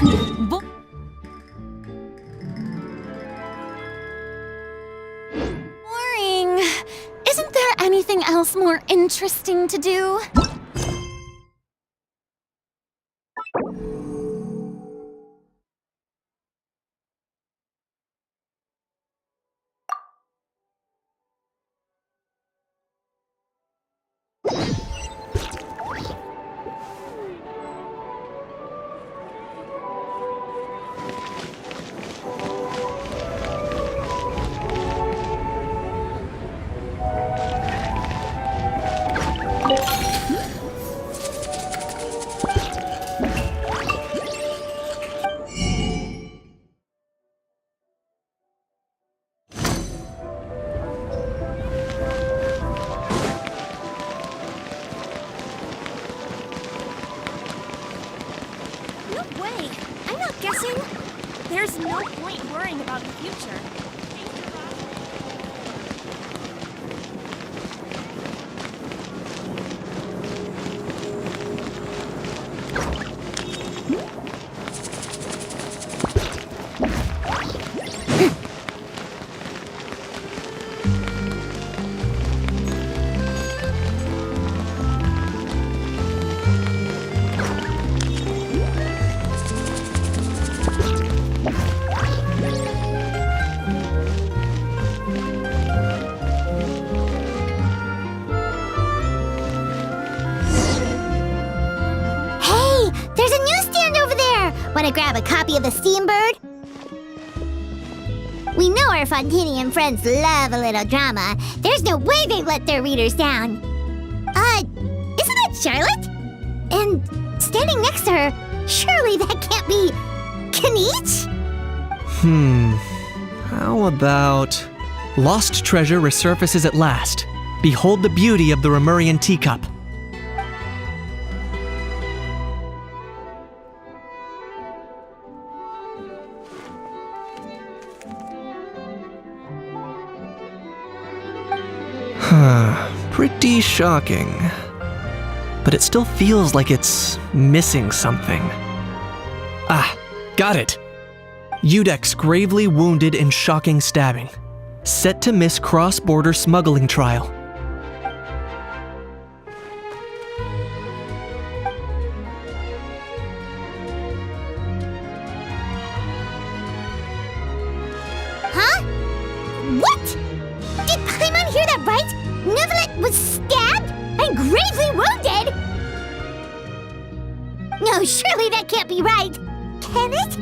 Boring. Isn't there anything else more interesting to do? There's no point worrying about the future. Want to grab a copy of the Steambird? We know our Fontanian friends love a little drama. There's no way they'd let their readers down. Isn't that Charlotte? And standing next to her, surely that can't be Kanich? How about... Lost treasure resurfaces at last. Behold the beauty of the Remurian teacup. Pretty shocking. But it still feels like it's missing something. Ah, got it! Udex gravely wounded in shocking stabbing. Set to miss cross-border smuggling trial. Huh? What? Did Paimon hear that right? Neuvillette was stabbed and gravely wounded? No, surely that can't be right. Can it?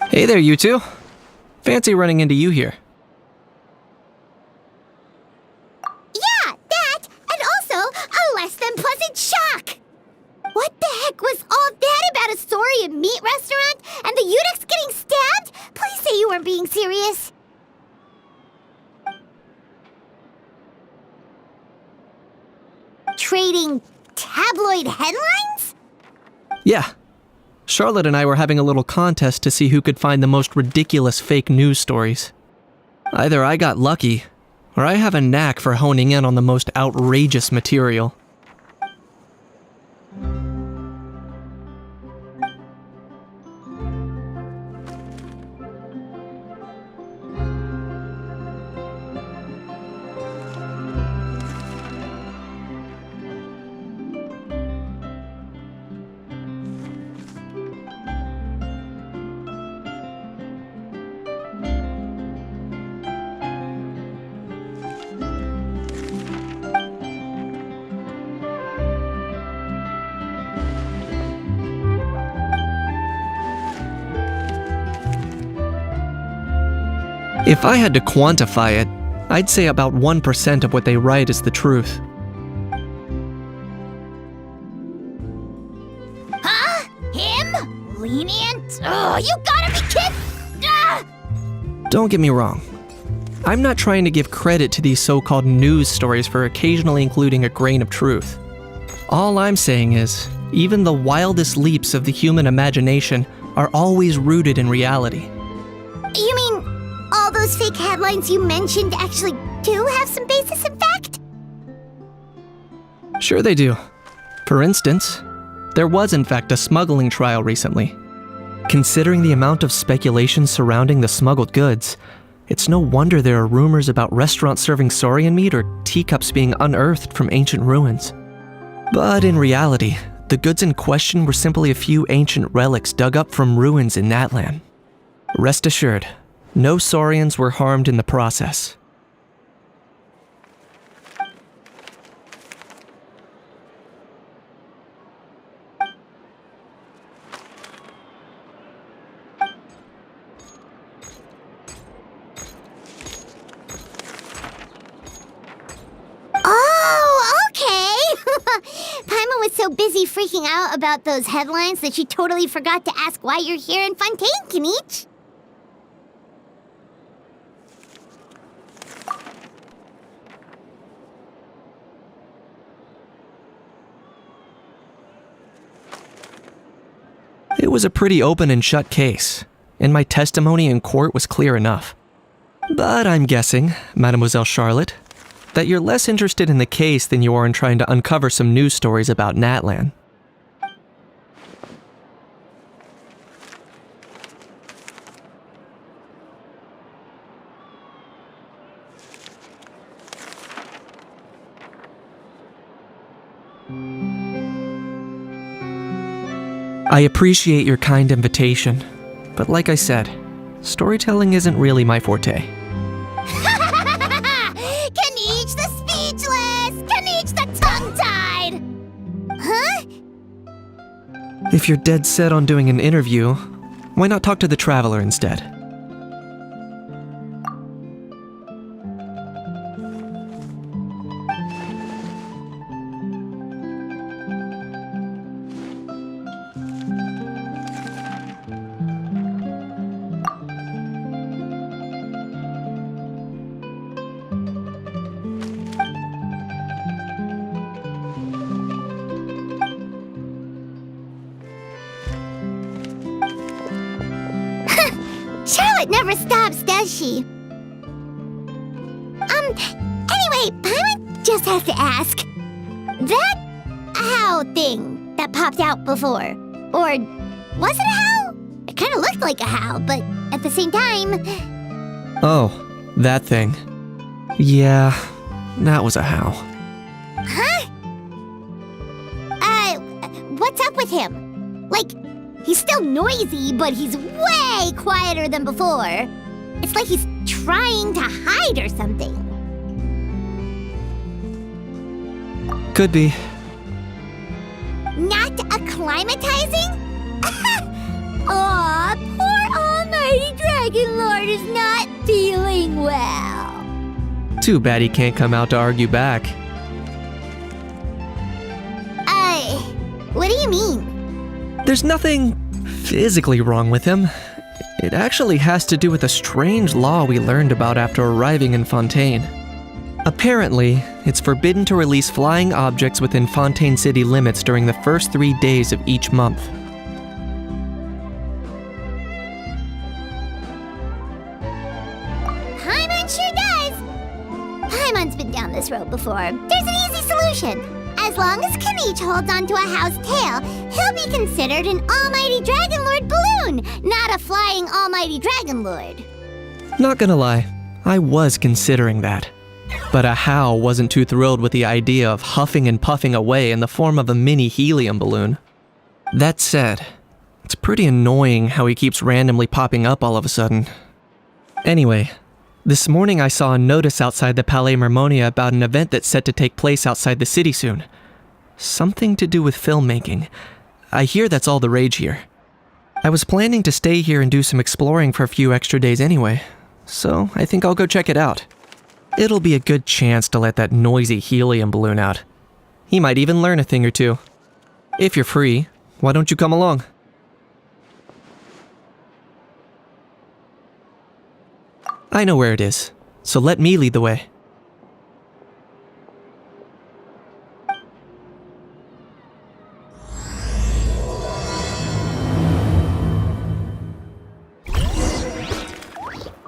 Hey there, you two. Fancy running into you here. Yeah, that, and also a less than pleasant shock. What the heck was all that about a Saurian meat restaurant and the Udex getting stabbed? Please say you weren't being serious. Trading tabloid headlines? Yeah. Charlotte and I were having a little contest to see who could find the most ridiculous fake news stories. Either I got lucky, or I have a knack for honing in on the most outrageous material. If I had to quantify it, I'd say about 1% of what they write is the truth. Huh? Him? Lenient? Oh, you gotta be kidding! Ah! Don't get me wrong. I'm not trying to give credit to these so-called news stories for occasionally including a grain of truth. All I'm saying is, even the wildest leaps of the human imagination are always rooted in reality. You mean all those fake headlines you mentioned actually do have some basis in fact? Sure they do. For instance, there was in fact a smuggling trial recently. Considering the amount of speculation surrounding the smuggled goods, it's no wonder there are rumors about restaurants serving saurian meat or teacups being unearthed from ancient ruins. But in reality, the goods in question were simply a few ancient relics dug up from ruins in Natlan. Rest assured, no saurians were harmed in the process. Oh, okay! Paimon was so busy freaking out about those headlines that she totally forgot to ask why you're here in Fontaine, Kenichi. It was a pretty open and shut case, and my testimony in court was clear enough. But I'm guessing, Mademoiselle Charlotte, that you're less interested in the case than you are in trying to uncover some news stories about Natlan. I appreciate your kind invitation, but like I said, storytelling isn't really my forte. Kenichi the speechless! Kenichi the tongue-tied! Huh? If you're dead set on doing an interview, why not talk to the Traveler instead? Charlotte never stops, does she? Anyway, Paimon just has to ask. That owl thing that popped out before, or was it a howl? It kind of looked like a howl, but at the same time... Oh, that thing. Yeah, that was a howl. Huh? What's up with him? Like, he's still noisy, but he's way quieter than before. It's like he's trying to hide or something. Could be. Not acclimatizing? Aw, poor Almighty Dragon Lord is not feeling well. Too bad he can't come out to argue back. What do you mean? There's nothing physically wrong with him. It actually has to do with a strange law we learned about after arriving in Fontaine. Apparently, it's forbidden to release flying objects within Fontaine city limits during the first 3 days of each month. Paimon sure does! Paimon's been down this road before. There's an easy solution. As long as Kenichi holds onto a house tail, he'll be considered an Almighty Dragon Lord balloon, not a flying Almighty Dragon Lord. Not gonna lie, I was considering that. But Ahau wasn't too thrilled with the idea of huffing and puffing away in the form of a mini helium balloon. That said, it's pretty annoying how he keeps randomly popping up all of a sudden. Anyway, this morning I saw a notice outside the Palais Mermonia about an event that's set to take place outside the city soon. Something to do with filmmaking. I hear that's all the rage here. I was planning to stay here and do some exploring for a few extra days anyway, so I think I'll go check it out. It'll be a good chance to let that noisy helium balloon out. He might even learn a thing or two. If you're free, why don't you come along? I know where it is, so let me lead the way.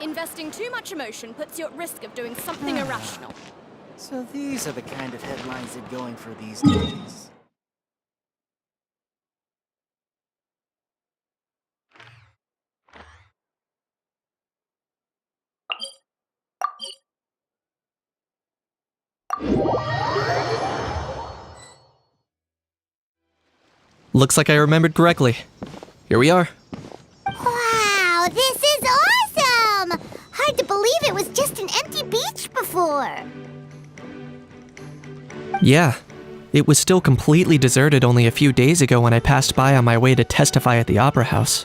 Investing too much emotion puts you at risk of doing something irrational. So these are the kind of headlines they're going for these days. Looks like I remembered correctly. Here we are. Wow, this is awesome! Hard to believe it was just an empty beach before. Yeah, it was still completely deserted only a few days ago when I passed by on my way to testify at the Opera House.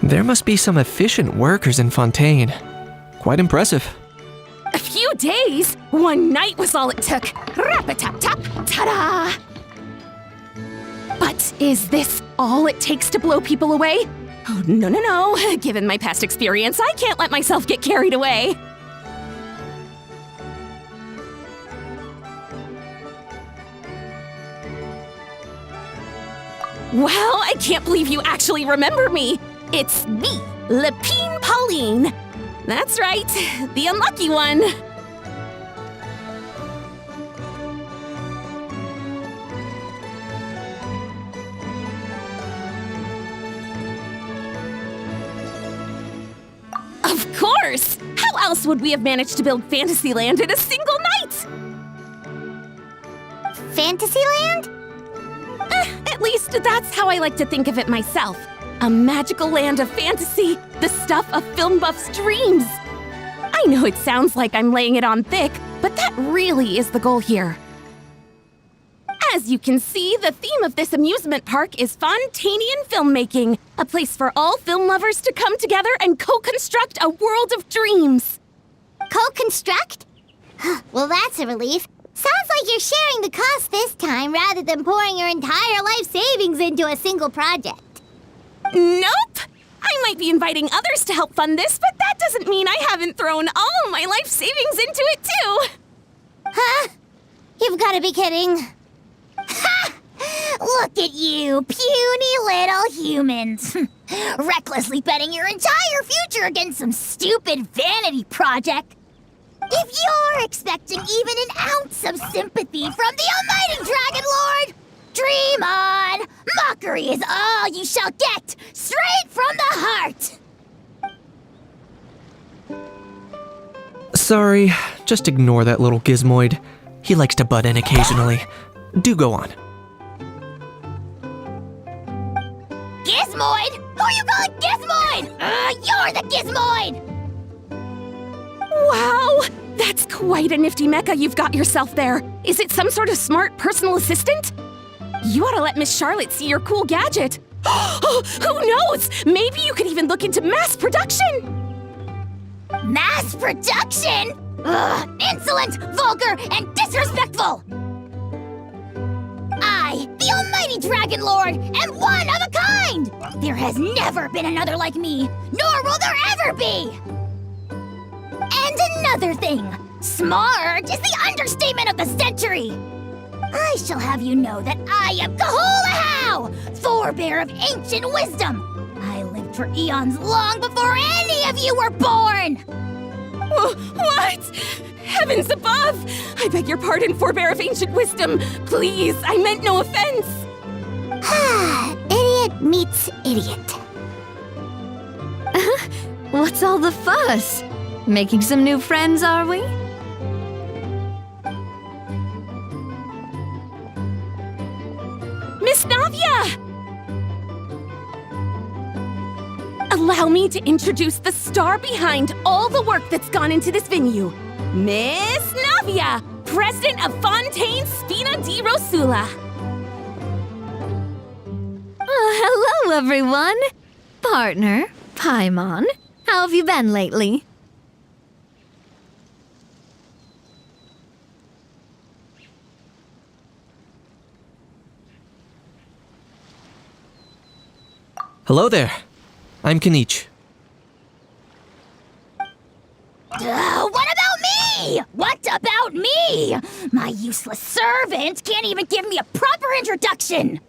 There must be some efficient workers in Fontaine. Quite impressive. A few days? One night was all it took. Rap-a-tap-tap, ta-da! But is this all it takes to blow people away? Oh, no. Given my past experience, I can't let myself get carried away. Wow, I can't believe you actually remember me. It's me, Lapine Pauline. That's right, the unlucky one. Of course! How else would we have managed to build Fantasyland in a single night? Fantasyland? At least that's how I like to think of it myself. A magical land of fantasy, the stuff of film buffs' dreams. I know it sounds like I'm laying it on thick, but that really is the goal here. As you can see, the theme of this amusement park is Fontainian filmmaking, a place for all film lovers to come together and co-construct a world of dreams. Co-construct? Well, that's a relief. Sounds like you're sharing the cost this time rather than pouring your entire life savings into a single project. Nope! I might be inviting others to help fund this, but that doesn't mean I haven't thrown all my life savings into it too! Huh? You've got to be kidding. Ha! Look at you, puny little humans. Recklessly betting your entire future against some stupid vanity project. If you're expecting even an ounce of sympathy from the almighty Dragon Lord, dream on! Mockery is all you shall get, straight from the heart! Sorry, just ignore that little gizmoid. He likes to butt in occasionally. Do go on. Gizmoid? Who you calling Gizmoid? You're the Gizmoid! Wow! That's quite a nifty mecha you've got yourself there. Is it some sort of smart personal assistant? You ought to let Miss Charlotte see your cool gadget. Who knows? Maybe you could even look into mass production! Mass production? Ugh, insolent, vulgar, and disrespectful! I, the almighty Dragon Lord, am one of a kind! There has never been another like me, nor will there ever be! And another thing, smart is the understatement of the century! I shall have you know that I am Kahulahau, forebear of ancient wisdom! I lived for eons long before any of you were born! What? Heavens above! I beg your pardon, forebear of ancient wisdom. Please, I meant no offense. Idiot meets idiot. What's all the fuss? Making some new friends, are we? Miss Navia! Allow me to introduce the star behind all the work that's gone into this venue. Miss Navia, president of Fontaine Spina di Rosula. Hello, everyone. partner, Paimon. How have you been lately? Hello there. I'm Kanich. What about me? What about me? My useless servant can't even give me a proper introduction.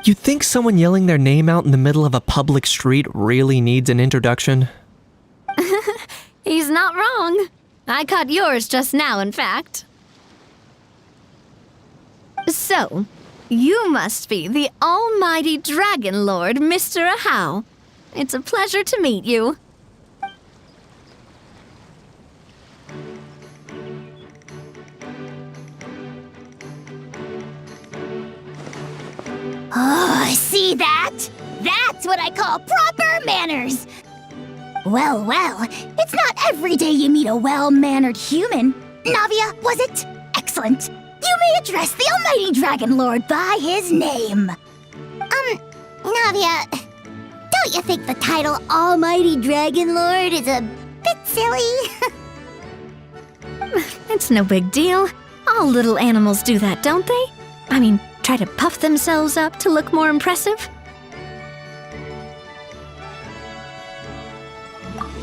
You think someone yelling their name out in the middle of a public street really needs an introduction? He's not wrong. I caught yours just now, in fact. So, you must be the almighty Dragon Lord, Mr. Ahau. It's a pleasure to meet you. Oh, see that? That's what I call proper manners. Well, it's not every day you meet a well-mannered human. Navia, was it? Excellent. You may address the almighty Dragon Lord by his name. Navia, don't you think the title Almighty Dragon Lord is a bit silly? It's no big deal. All little animals do that, don't they? I mean, try to puff themselves up to look more impressive.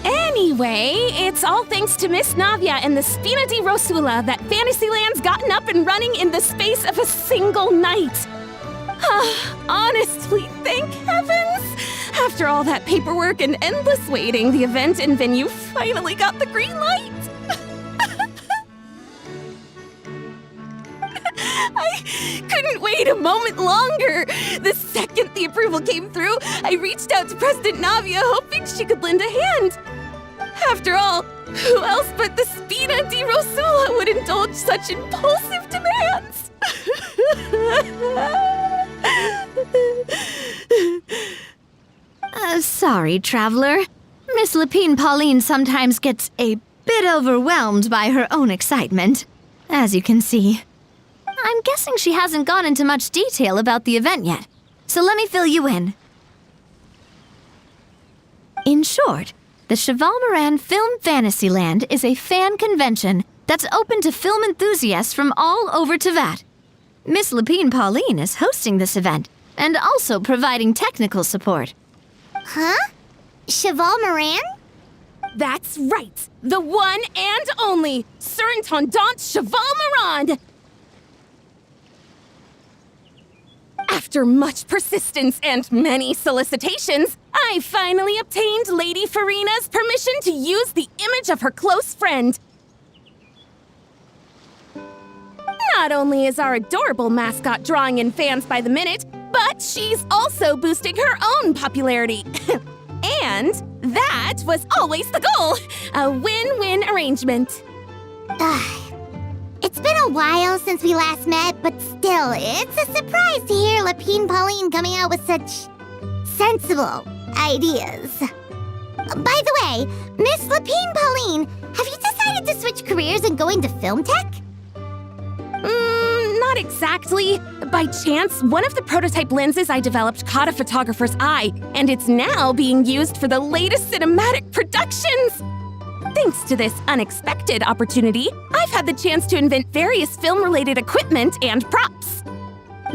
Anyway, it's all thanks to Miss Navia and the Spina di Rosula that Fantasyland's gotten up and running in the space of a single night. Honestly, thank heavens! After all that paperwork and endless waiting, the event and venue finally got the green light. I couldn't wait a moment longer. The second the approval came through, I reached out to President Navia, hoping she could lend a hand. After all, who else but the Spina di Rosula would indulge such impulsive demands? Sorry, Traveler. Miss Lapine Pauline sometimes gets a bit overwhelmed by her own excitement, as you can see. I'm guessing she hasn't gone into much detail about the event yet, so let me fill you in. In short, the Cheval Moran Film Fantasyland is a fan convention that's open to film enthusiasts from all over Teyvat. Miss Lapine Pauline is hosting this event and also providing technical support. Huh? Cheval Moran? That's right! The one and only Surintendant Cheval Moran! After much persistence and many solicitations, I finally obtained Lady Farina's permission to use the image of her close friend. Not only is our adorable mascot drawing in fans by the minute, but she's also boosting her own popularity. And that was always the goal, a win-win arrangement. It's been a while since we last met, but still, it's a surprise to hear Lapine Pauline coming out with such sensible ideas. By the way, Miss Lapine Pauline, have you decided to switch careers and go into film tech? Not exactly. By chance, one of the prototype lenses I developed caught a photographer's eye, and it's now being used for the latest cinematic productions. Thanks to this unexpected opportunity, I've had the chance to invent various film-related equipment and props.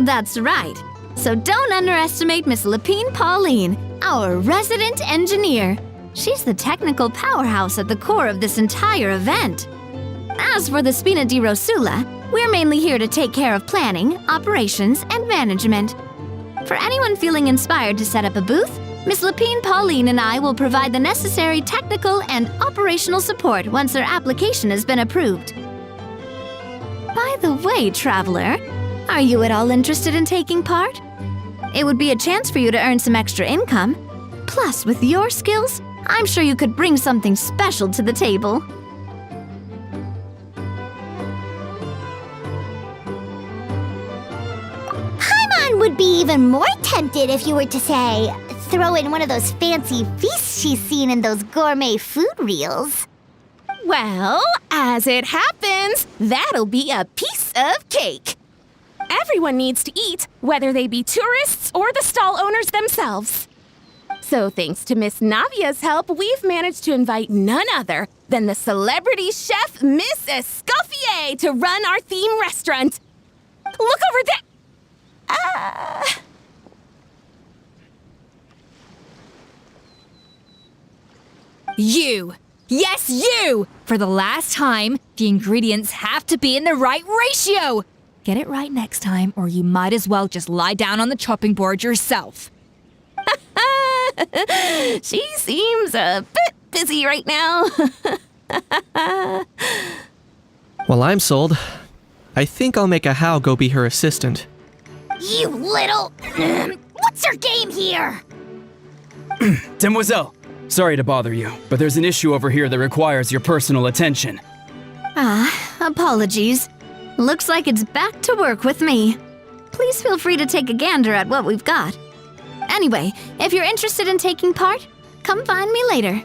That's right. So don't underestimate Miss Lapine Pauline, our resident engineer. She's the technical powerhouse at the core of this entire event. As for the Spina di Rosula, we're mainly here to take care of planning, operations, and management. For anyone feeling inspired to set up a booth, Miss Lapine Pauline and I will provide the necessary technical and operational support once their application has been approved. By the way, Traveler, are you at all interested in taking part? It would be a chance for you to earn some extra income. Plus, with your skills, I'm sure you could bring something special to the table. Paimon would be even more tempted if you were to say, throw in one of those fancy feasts she's seen in those gourmet food reels. Well, as it happens, that'll be a piece of cake. Everyone needs to eat, whether they be tourists or the stall owners themselves. So thanks to Miss Navia's help, we've managed to invite none other than the celebrity chef, Miss Escoffier, to run our theme restaurant. Look over there! You! Yes, you! For the last time, the ingredients have to be in the right ratio! Get it right next time, or you might as well just lie down on the chopping board yourself. She seems a bit busy right now. Well, I'm sold. I think I'll make a How go be her assistant. You little... What's your game here? Demoiselle, sorry to bother you, but there's an issue over here that requires your personal attention. Apologies. Looks like it's back to work with me. Please feel free to take a gander at what we've got. Anyway, if you're interested in taking part, come find me later.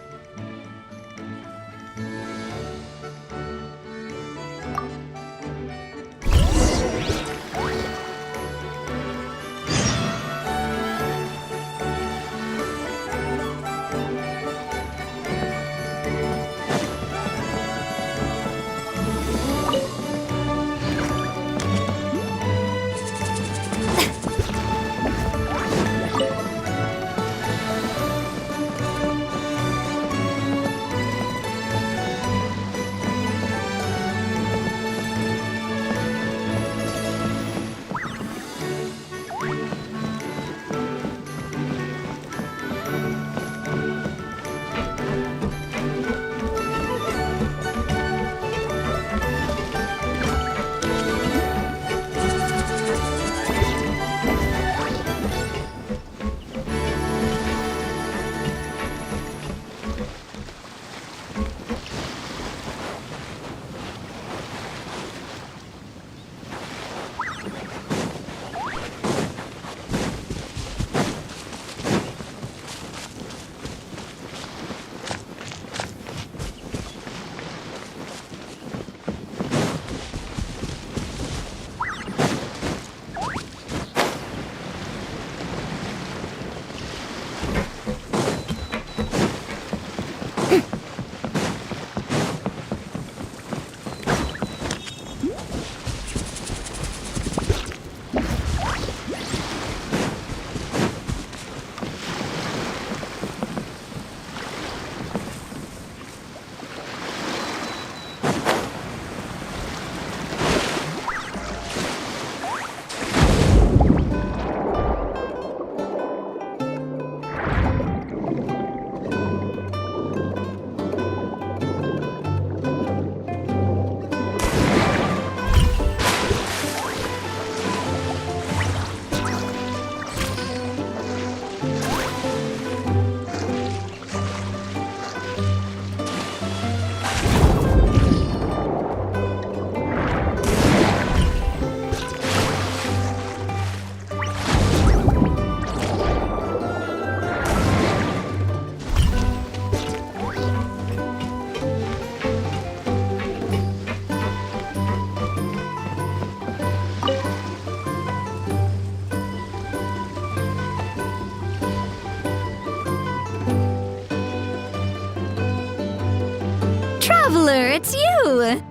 Traveler, it's you!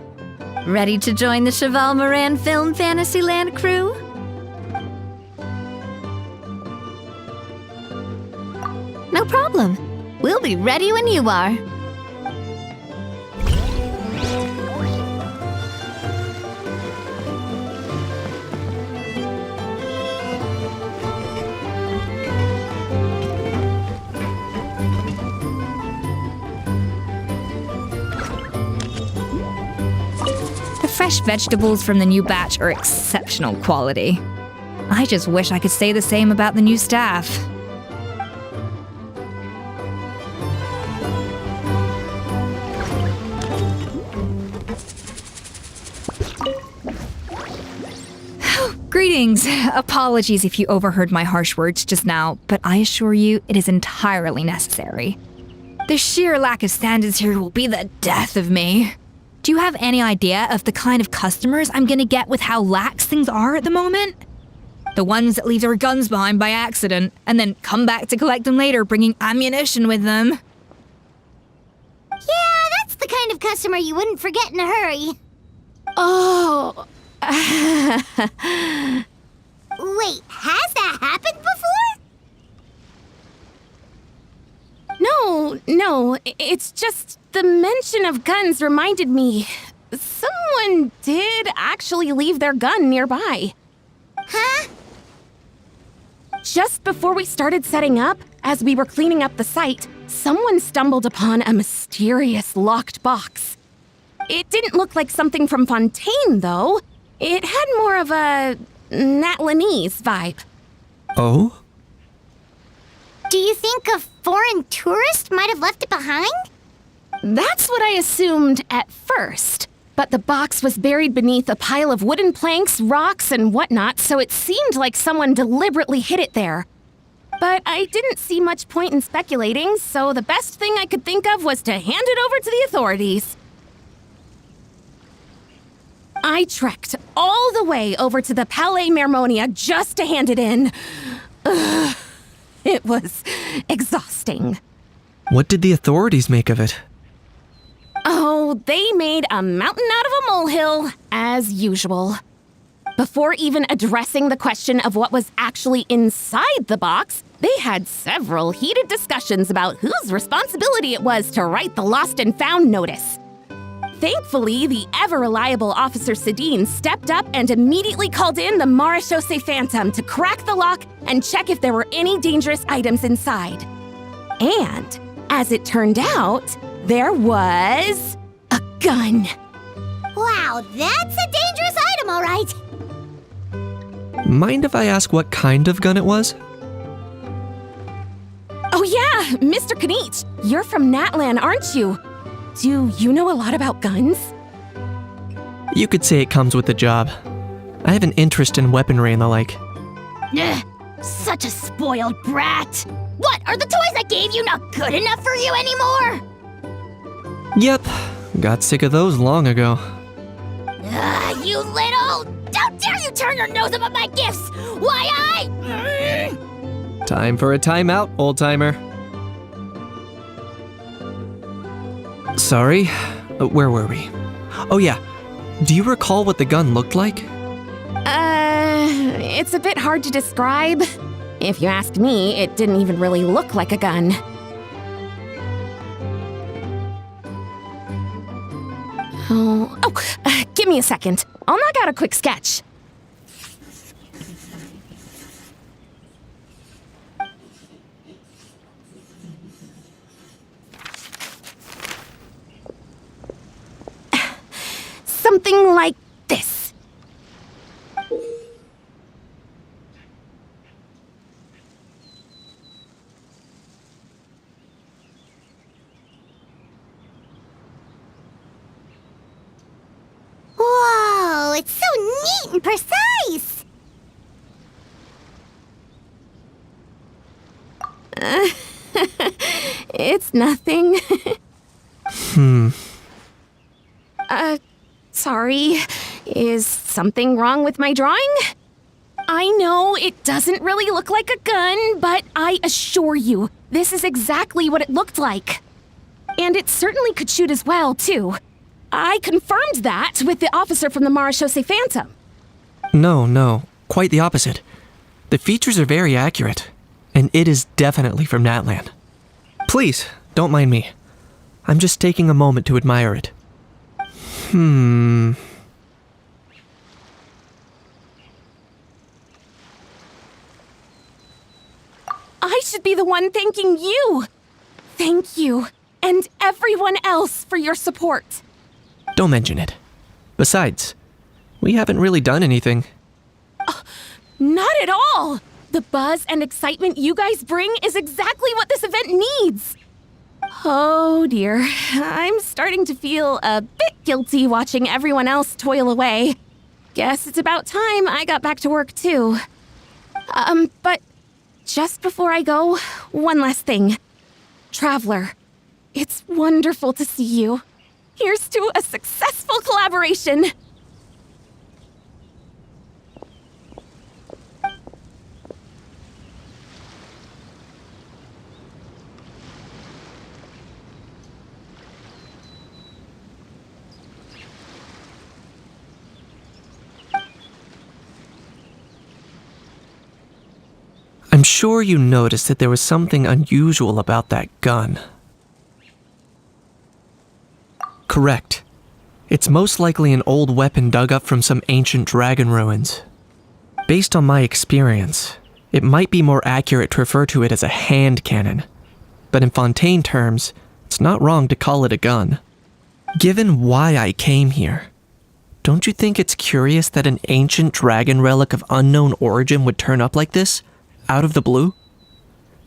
Ready to join the Cheval Moran Film Fantasyland crew? No problem. We'll be ready when you are. Fresh vegetables from the new batch are exceptional quality. I just wish I could say the same about the new staff. Greetings. Apologies if you overheard my harsh words just now, but I assure you it is entirely necessary. The sheer lack of standards here will be the death of me. Do you have any idea of the kind of customers I'm gonna get with how lax things are at the moment? The ones that leave their guns behind by accident and then come back to collect them later, bringing ammunition with them. Yeah, that's the kind of customer you wouldn't forget in a hurry. Oh. Wait, has that happened before? No, it's just the mention of guns reminded me. Someone did actually leave their gun nearby. Huh? Just before we started setting up, as we were cleaning up the site, someone stumbled upon a mysterious locked box. It didn't look like something from Fontaine, though. It had more of a Natlanese vibe. Oh? Do you think a foreign tourist might have left it behind? That's what I assumed at first. But the box was buried beneath a pile of wooden planks, rocks, and whatnot, so it seemed like someone deliberately hid it there. But I didn't see much point in speculating, so the best thing I could think of was to hand it over to the authorities. I trekked all the way over to the Palais Mermonia just to hand it in. Ugh, it was exhausting. What did the authorities make of it? Oh, they made a mountain out of a molehill, as usual. Before even addressing the question of what was actually inside the box, they had several heated discussions about whose responsibility it was to write the lost and found notice. Thankfully, the ever-reliable Officer Sedine stepped up and immediately called in the Marechaussee Phantom to crack the lock and check if there were any dangerous items inside. And, as it turned out, there was a gun. Wow, that's a dangerous item, all right. Mind if I ask what kind of gun it was? Oh yeah, Mr. Kanich, you're from Natlan, aren't you? Do you know a lot about guns? You could say it comes with the job. I have an interest in weaponry and the like. Ugh, such a spoiled brat. What, are the toys I gave you not good enough for you anymore? Yep, got sick of those long ago. Ugh, you little... Don't dare you turn your nose up at my gifts! Why, Time for a timeout, old-timer. Sorry, where were we? Oh yeah, do you recall what the gun looked like? It's a bit hard to describe. If you ask me, it didn't even really look like a gun. Give me a second. I'll knock out a quick sketch. Something like this. Whoa, it's so neat and precise! It's nothing. Sorry. Is something wrong with my drawing? I know it doesn't really look like a gun, but I assure you, this is exactly what it looked like. And it certainly could shoot as well, too. I confirmed that with the officer from the Marechaussee Phantom. No, quite the opposite. The features are very accurate, and it is definitely from Natlan. Please, don't mind me. I'm just taking a moment to admire it. I should be the one thanking you. Thank you, and everyone else for your support. Don't mention it. Besides, we haven't really done anything. Not at all! The buzz and excitement you guys bring is exactly what this event needs. Oh dear, I'm starting to feel a bit guilty watching everyone else toil away. Guess it's about time I got back to work too. But just before I go, one last thing. Traveler, it's wonderful to see you. Here's to a successful collaboration. sure you noticed that there was something unusual about that gun. Correct. It's most likely an old weapon dug up from some ancient dragon ruins. Based on my experience, it might be more accurate to refer to it as a hand cannon, but in Fontaine terms, it's not wrong to call it a gun. Given why I came here, don't you think it's curious that an ancient dragon relic of unknown origin would turn up like this, out of the blue?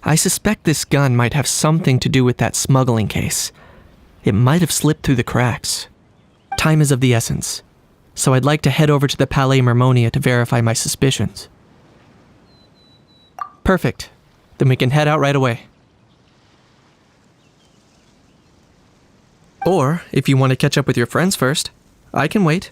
I suspect this gun might have something to do with that smuggling case. It might have slipped through the cracks. Time is of the essence, so I'd like to head over to the Palais Mermonia to verify my suspicions. Perfect. Then we can head out right away. Or, if you want to catch up with your friends first, I can wait.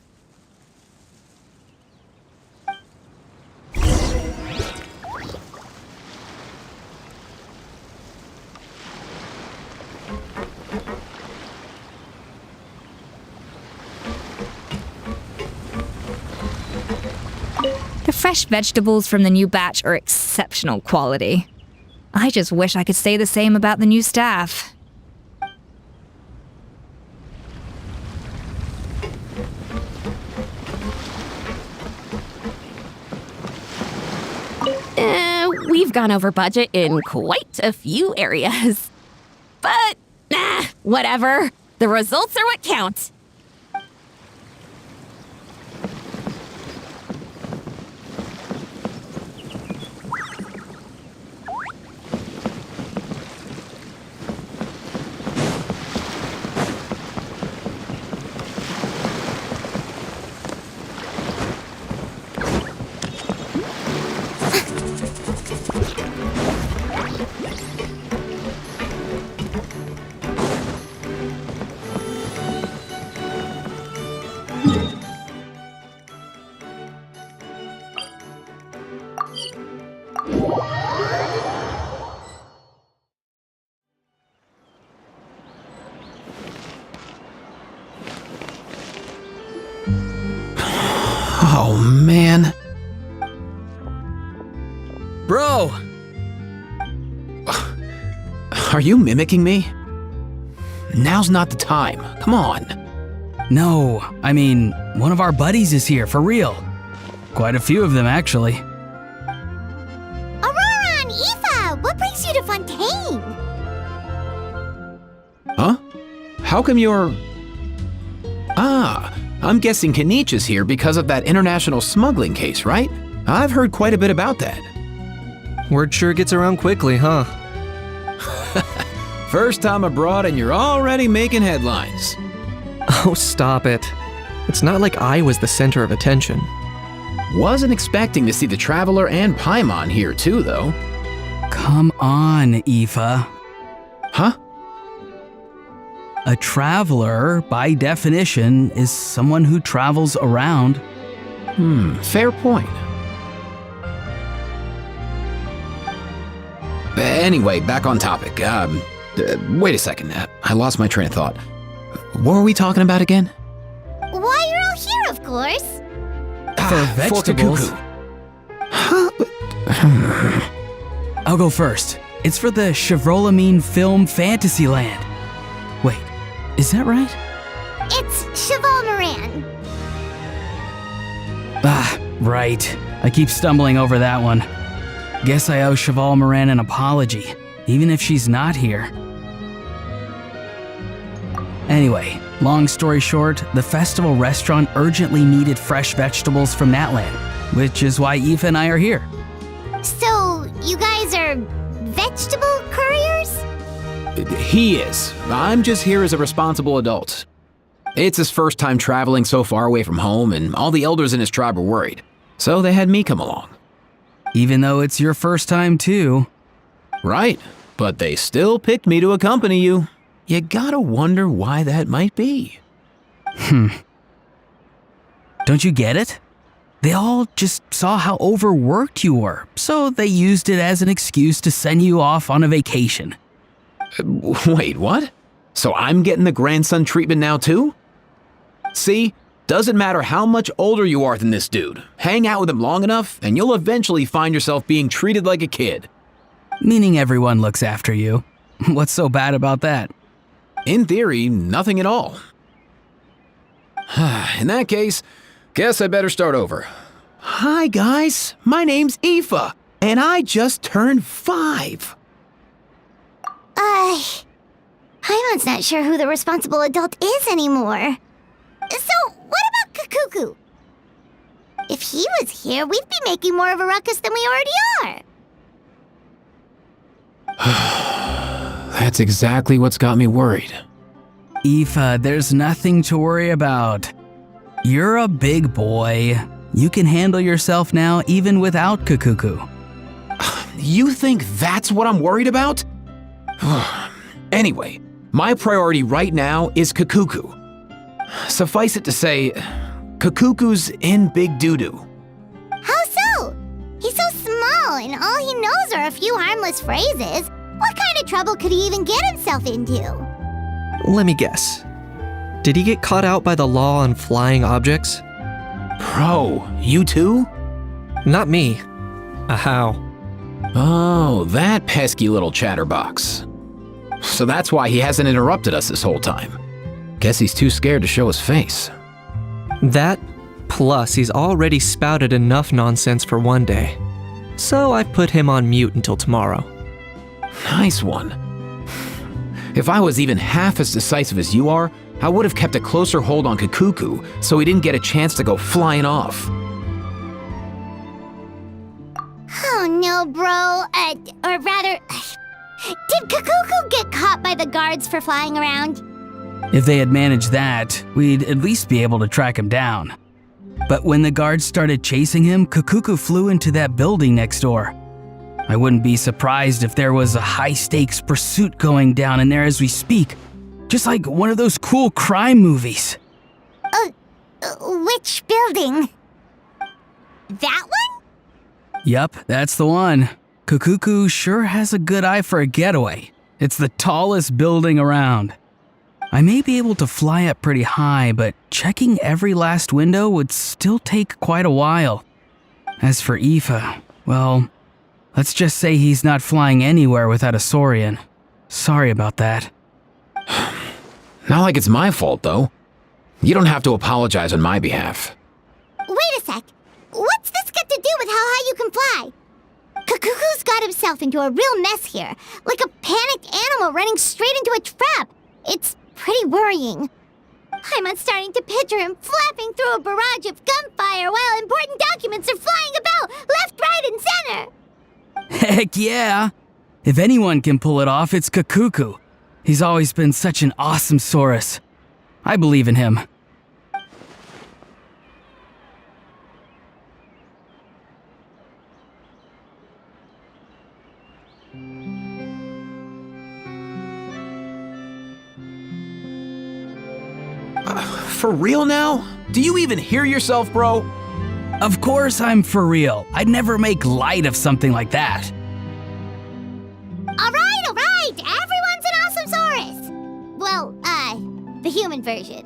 The fresh vegetables from the new batch are exceptional quality. I just wish I could say the same about the new staff. We've gone over budget in quite a few areas. But, whatever. The results are what count. Oh, man. Bro! Are you mimicking me? Now's not the time. Come on. No, I mean, one of our buddies is here, for real. Quite a few of them, actually. Aurora and Aoife, what brings you to Fontaine? Huh? How come you're... I'm guessing Kanich is here because of that international smuggling case, right? I've heard quite a bit about that. Word sure gets around quickly, huh? First time abroad and you're already making headlines. Oh, stop it. It's not like I was the center of attention. Wasn't expecting to see the Traveler and Paimon here too, though. Come on, Aoife. Huh? A traveler, by definition, is someone who travels around. Fair point. Anyway, back on topic. Wait a second. I lost my train of thought. What were we talking about again? Why, you're all here, of course. For vegetables. I'll go first. It's for the Chevrolamine Film Fantasyland. Wait, is that right? It's Cheval Moran. Right. I keep stumbling over that one. Guess I owe Cheval Moran an apology, even if she's not here. Anyway, long story short, the festival restaurant urgently needed fresh vegetables from that land, which is why Aoife and I are here. So, you guys are vegetable couriers? He is. I'm just here as a responsible adult. It's his first time traveling so far away from home, and all the elders in his tribe were worried. So they had me come along. Even though it's your first time too. Right, but they still picked me to accompany you. You gotta wonder why that might be. Don't you get it? They all just saw how overworked you were, so they used it as an excuse to send you off on a vacation. Wait, what? So I'm getting the grandson treatment now too? See? Doesn't matter how much older you are than this dude. Hang out with him long enough, and you'll eventually find yourself being treated like a kid. Meaning everyone looks after you. What's so bad about that? In theory, nothing at all. In that case, guess I better start over. Hi guys, my name's Aoife, and I just turned 5. Paimon's not sure who the responsible adult is anymore. So, what about Kakuku? If he was here, we'd be making more of a ruckus than we already are. That's exactly what's got me worried. Aoife, there's nothing to worry about. You're a big boy. You can handle yourself now even without Kakuku. You think that's what I'm worried about? Anyway, my priority right now is Kakuku. Suffice it to say, Kakuku's in big doo-doo. How so? He's so small, and all he knows are a few harmless phrases. What kind of trouble could he even get himself into? Let me guess. Did he get caught out by the law on flying objects? Bro, you too? Not me. How? Oh, that pesky little chatterbox. So that's why he hasn't interrupted us this whole time. Guess he's too scared to show his face. That, plus he's already spouted enough nonsense for one day. So I put him on mute until tomorrow. Nice one. If I was even half as decisive as you are, I would have kept a closer hold on Kakuku so he didn't get a chance to go flying off. Oh no, bro. Or rather, did Kakuku get caught by the guards for flying around? If they had managed that, we'd at least be able to track him down. But when the guards started chasing him, Kakuku flew into that building next door. I wouldn't be surprised if there was a high-stakes pursuit going down in there as we speak. Just like one of those cool crime movies. Which building? That one? Yup, that's the one. Kakuku sure has a good eye for a getaway. It's the tallest building around. I may be able to fly up pretty high, but checking every last window would still take quite a while. As for Aoife, well, let's just say he's not flying anywhere without a Saurian. Sorry about that. Not like it's my fault, though. You don't have to apologize on my behalf. Wait a sec. What's this got to do with how high you can fly? Kakuku's got himself into a real mess here, like a panicked animal running straight into a trap. It's pretty worrying. I'm starting to picture him flapping through a barrage of gunfire while important documents are flying about left, right, and center. Heck yeah! If anyone can pull it off, it's Kakuku. He's always been such an awesome Saurus. I believe in him. For real now? Do you even hear yourself, bro? Of course I'm for real. I'd never make light of something like that. All right. Everyone's an awesome Saurus. Well, the human version.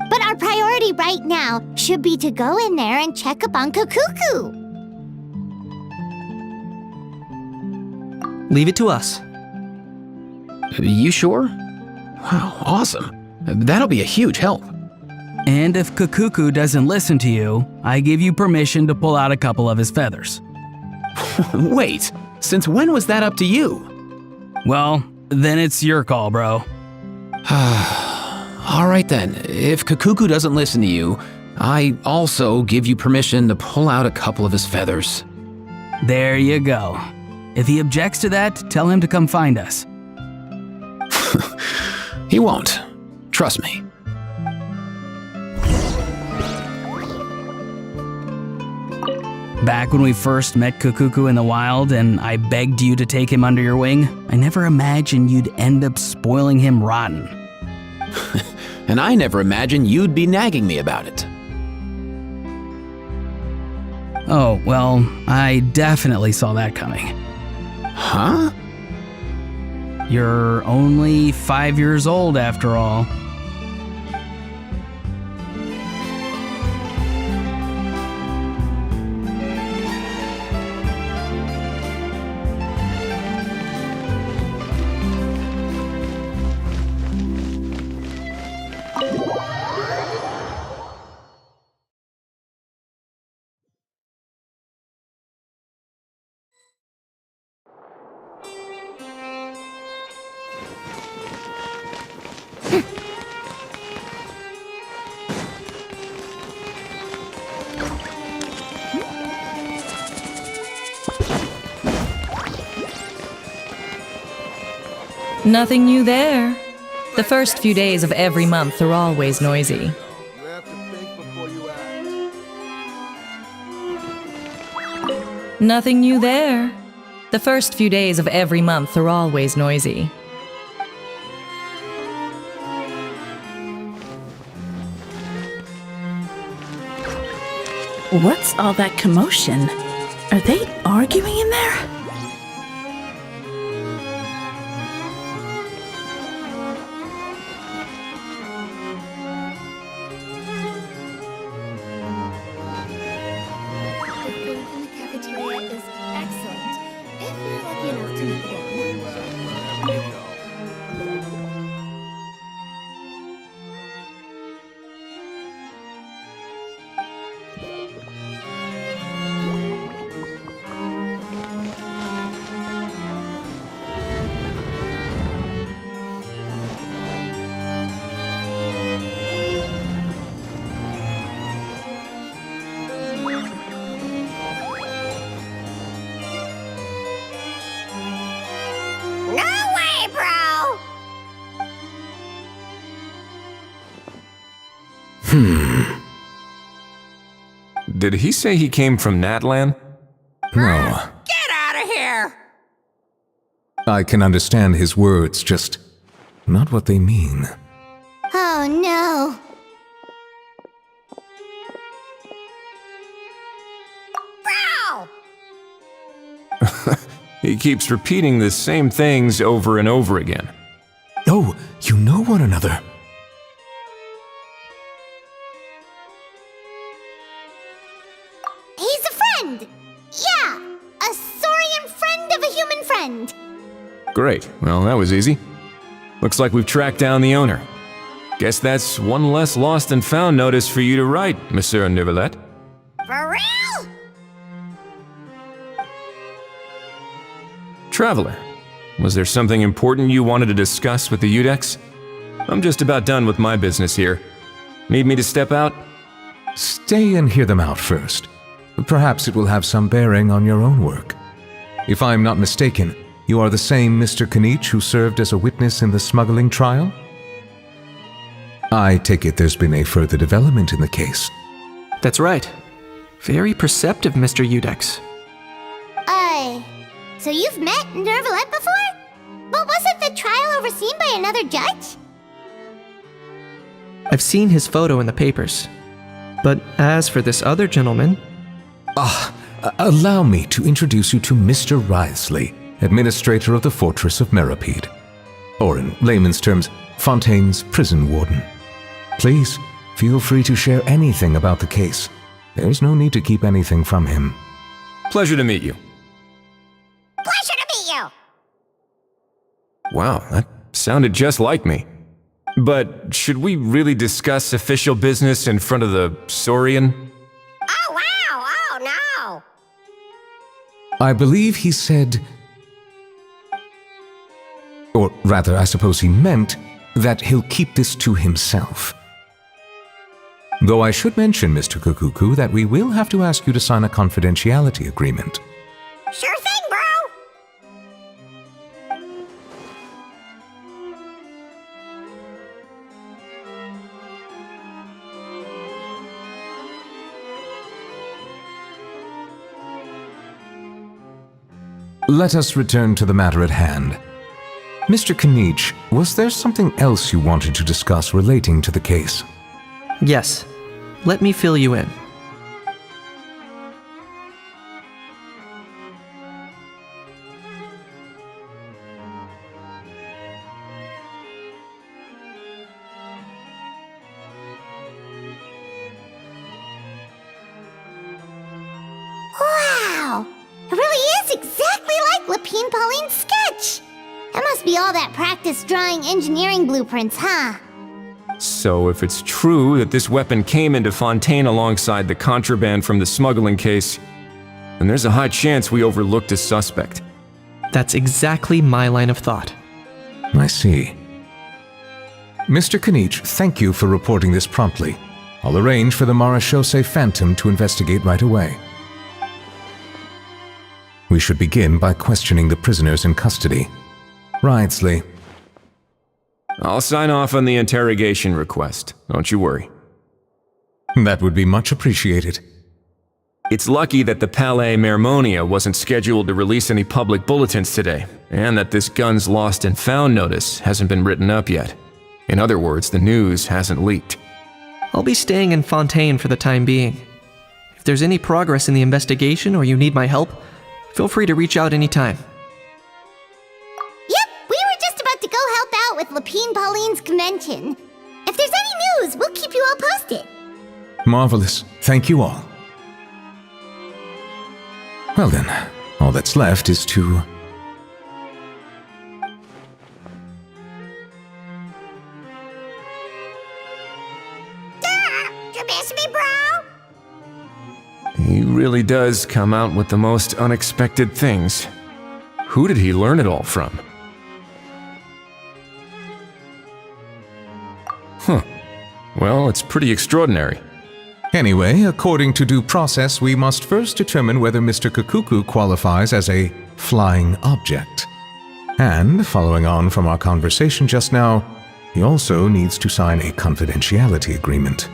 But our priority right now should be to go in there and check up on Kakuku. Leave it to us. You sure? Wow, awesome. That'll be a huge help. And if Kakuku doesn't listen to you, I give you permission to pull out a couple of his feathers. Wait, since when was that up to you? Well, then it's your call, bro. All right then, if Kakuku doesn't listen to you, I also give you permission to pull out a couple of his feathers. There you go. If he objects to that, tell him to come find us. He won't. Trust me. Back when we first met Kakuku in the wild and I begged you to take him under your wing, I never imagined you'd end up spoiling him rotten. And I never imagined you'd be nagging me about it. Oh, well, I definitely saw that coming. Huh? You're only 5 years old after all. Nothing new there. The first few days of every month are always noisy. Nothing new there. The first few days of every month are always noisy. What's all that commotion? Are they arguing in there? Did he say he came from Natlan? No. Get out of here! I can understand his words, just not what they mean. Oh no. He keeps repeating the same things over and over again. Oh, you know one another. He's a friend! Yeah! A saurian friend of a human friend! Great. Well, that was easy. Looks like we've tracked down the owner. Guess that's one less lost and found notice for you to write, Monsieur Neuvillette. For real? Traveler, was there something important you wanted to discuss with the Udex? I'm just about done with my business here. Need me to step out? Stay and hear them out first. Perhaps it will have some bearing on your own work. If I'm not mistaken, you are the same Mr. Kanich who served as a witness in the smuggling trial? I take it there's been a further development in the case. That's right. Very perceptive, Mr. Udex. So you've met Neuvillette before? But wasn't the trial overseen by another judge? I've seen his photo in the papers. But as for this other gentleman... Allow me to introduce you to Mr. Wriothesley, administrator of the Fortress of Meripede. Or in layman's terms, Fontaine's prison warden. Please, feel free to share anything about the case. There's no need to keep anything from him. Pleasure to meet you. Pleasure to meet you! Wow, that sounded just like me. But should we really discuss official business in front of the Saurian? Oh, wow! Oh, no! I believe he said... Or rather, I suppose he meant that he'll keep this to himself. Though I should mention, Mr. Kukuku, that we will have to ask you to sign a confidentiality agreement. Sure thing, bro! Let us return to the matter at hand. Mr. Kanich, was there something else you wanted to discuss relating to the case? Yes. Let me fill you in. Wow! It really is exactly like Lapine Pauline's sketch! That must be all that practice drawing engineering blueprints, huh? So if it's true that this weapon came into Fontaine alongside the contraband from the smuggling case, then there's a high chance we overlooked a suspect. That's exactly my line of thought. I see. Mr. Kanich, thank you for reporting this promptly. I'll arrange for the Marechaussee Phantom to investigate right away. We should begin by questioning the prisoners in custody. Wriothesley, I'll sign off on the interrogation request. Don't you worry. That would be much appreciated. It's lucky that the Palais Mermonia wasn't scheduled to release any public bulletins today, and that this guns lost and found notice hasn't been written up yet. In other words, the news hasn't leaked. I'll be staying in Fontaine for the time being. If there's any progress in the investigation or you need my help, feel free to reach out anytime. Yep, we were just about to go help out with Lapine Pauline's convention. If there's any news, we'll keep you all posted. Marvelous. Thank you all. Well then, all that's left is to... You miss me, bro? He really does come out with the most unexpected things. Who did he learn it all from? Huh. Well, it's pretty extraordinary. Anyway, according to due process, we must first determine whether Mr. Kukuku qualifies as a flying object. And, following on from our conversation just now, he also needs to sign a confidentiality agreement.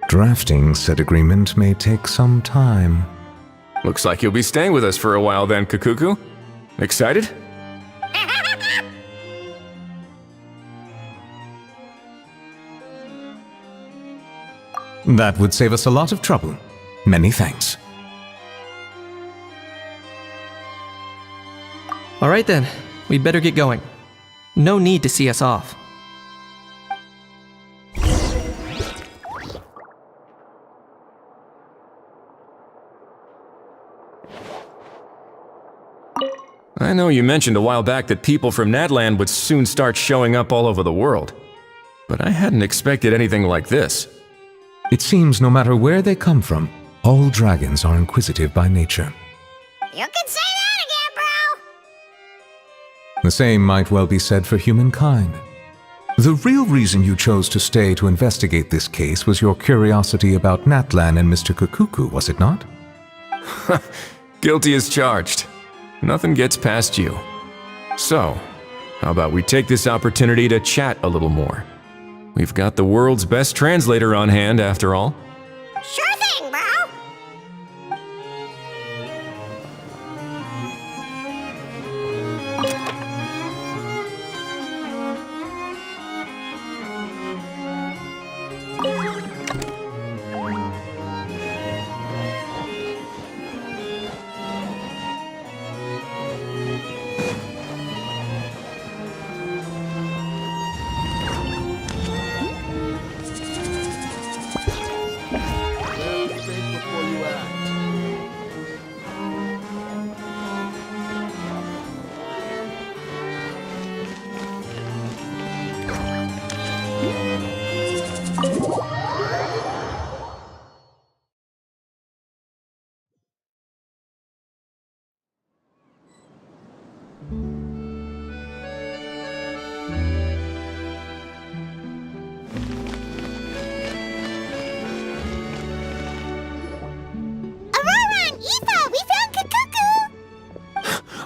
Drafting said agreement may take some time. Looks like you'll be staying with us for a while then, Kukuku. Excited? That would save us a lot of trouble. Many thanks. All right then, we'd better get going. No need to see us off. I know you mentioned a while back that people from Nadland would soon start showing up all over the world, but I hadn't expected anything like this. It seems no matter where they come from, all dragons are inquisitive by nature. You can say that again, bro! The same might well be said for humankind. The real reason you chose to stay to investigate this case was your curiosity about Natlan and Mr. Kukuku, was it not? Guilty as charged. Nothing gets past you. So, how about we take this opportunity to chat a little more? We've got the world's best translator on hand, after all. Sure thing, bro!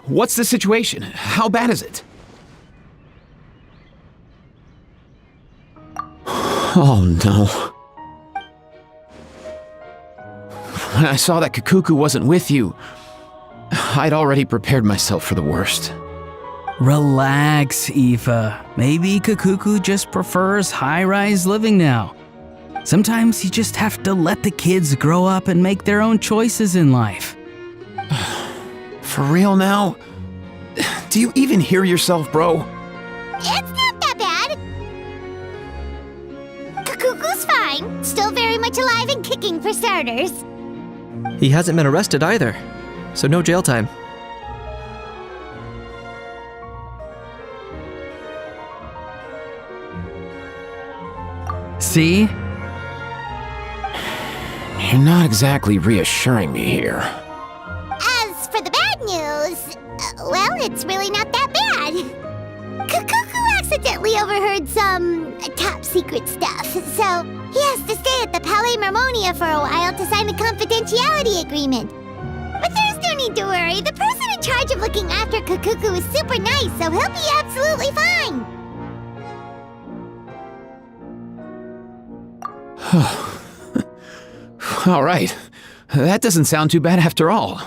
What's the situation? How bad is it? Oh no. When I saw that Kukuku wasn't with you, I'd already prepared myself for the worst. Relax, Aoife. Maybe Kukuku just prefers high-rise living now. Sometimes you just have to let the kids grow up and make their own choices in life. For real now? Do you even hear yourself, bro? It's not that bad. Kukuku's fine. Still very much alive and kicking for starters. He hasn't been arrested either, so no jail time. See? You're not exactly reassuring me here. As for the bad news, well, it's really not that bad. Kukuku accidentally overheard some top secret stuff, so he has to stay at the Palais Mermonia for a while to sign a confidentiality agreement. But there's no need to worry. The person in charge of looking after Kukuku is super nice, so he'll be absolutely fine. All right. That doesn't sound too bad after all.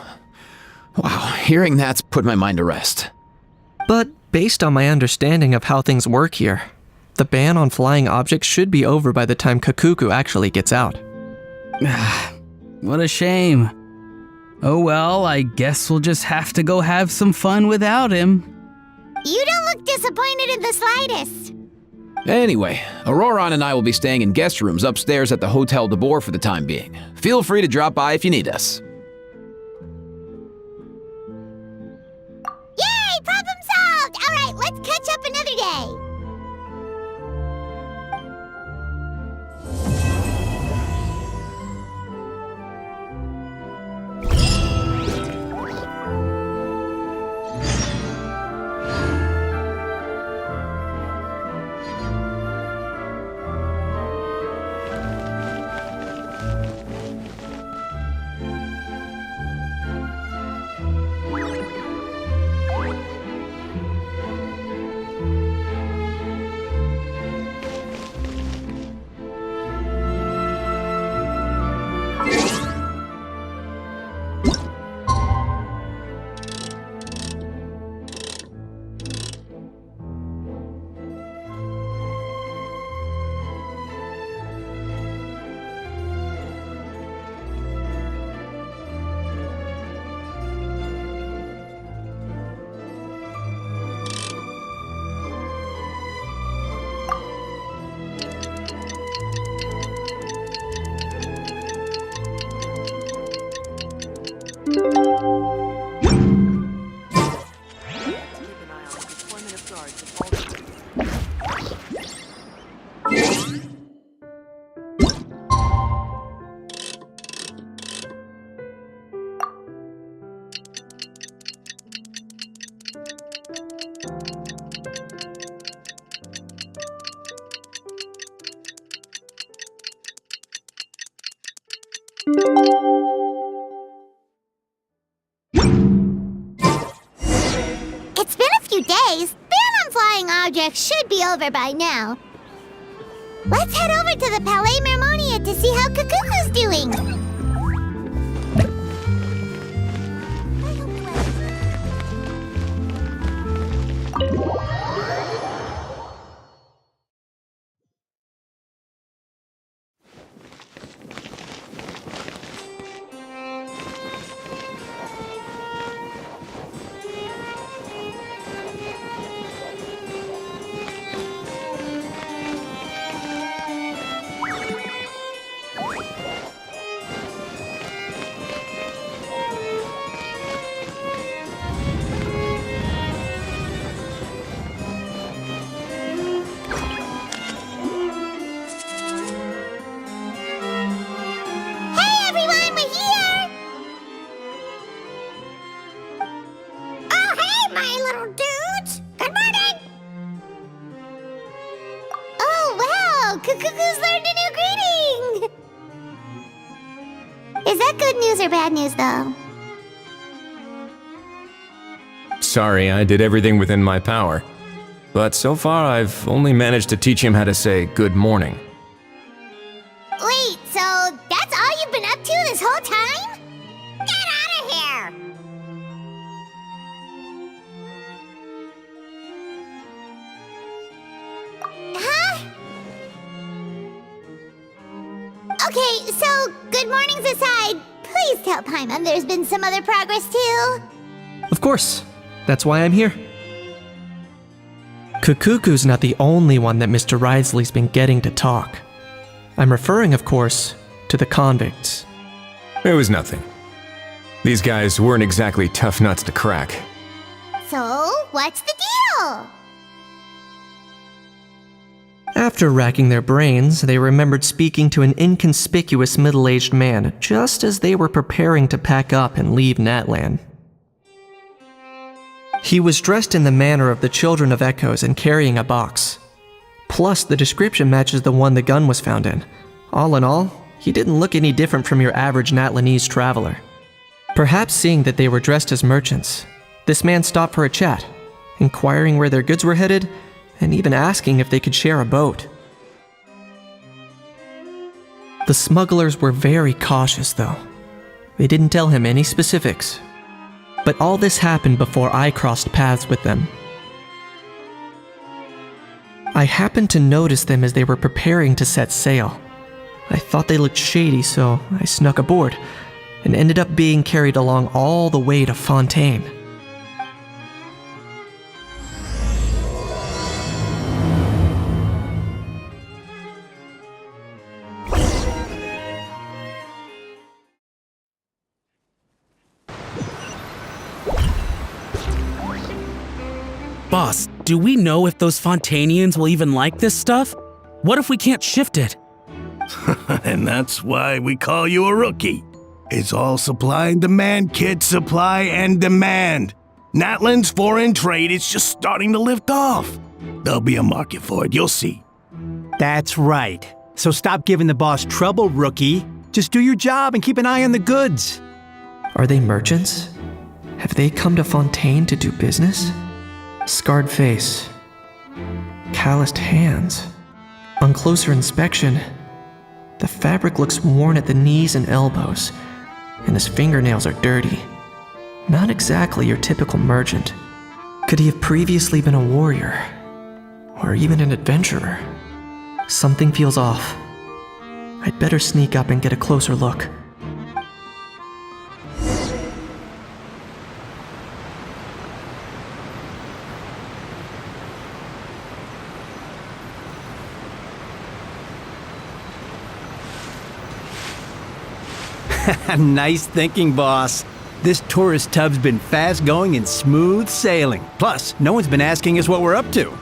Wow, hearing that's put my mind to rest. But based on my understanding of how things work here, the ban on flying objects should be over by the time Kakuku actually gets out. What a shame. Oh well, I guess we'll just have to go have some fun without him. You don't look disappointed in the slightest. Anyway, Auroron and I will be staying in guest rooms upstairs at the Hotel de Boer for the time being. Feel free to drop by if you need us. Yay! Problem solved! Alright, let's catch up another day. It's been a few days. Ban on flying objects should be over by now. Let's head over to the Palais Mermonia to see how Kakuku's doing. Kakuku's learned a new greeting! Is that good news or bad news, though? Sorry, I did everything within my power. But so far, I've only managed to teach him how to say good morning. Wait, so that's all you've been up to this whole time? Get out of here! Huh? Okay, so good mornings aside, please tell Paimon there's been some other progress too. Of course. That's why I'm here. Kakuku's not the only one that Mr. Ridesley's been getting to talk. I'm referring, of course, to the convicts. It was nothing. These guys weren't exactly tough nuts to crack. So, what's the deal? After racking their brains, they remembered speaking to an inconspicuous middle-aged man just as they were preparing to pack up and leave Natlan. He was dressed in the manner of the Children of Echoes and carrying a box. Plus, the description matches the one the gun was found in. All in all, he didn't look any different from your average Natlanese traveler. Perhaps seeing that they were dressed as merchants, this man stopped for a chat, inquiring where their goods were headed, and even asking if they could share a boat. The smugglers were very cautious, though. They didn't tell him any specifics. But all this happened before I crossed paths with them. I happened to notice them as they were preparing to set sail. I thought they looked shady, so I snuck aboard, and ended up being carried along all the way to Fontaine. Boss, do we know if those Fontanians will even like this stuff? What if we can't shift it? And that's why we call you a rookie. It's all supply and demand, kid. Supply and demand. Natlan's foreign trade is just starting to lift off. There'll be a market for it, you'll see. That's right. So stop giving the boss trouble, rookie. Just do your job and keep an eye on the goods. Are they merchants? Have they come to Fontaine to do business? Scarred face. Calloused hands. On closer inspection, the fabric looks worn at the knees and elbows, and his fingernails are dirty. Not exactly your typical merchant. Could he have previously been a warrior? Or even an adventurer? Something feels off. I'd better sneak up and get a closer look. Nice thinking, boss. This tourist tub's been fast going and smooth sailing. Plus, no one's been asking us what we're up to.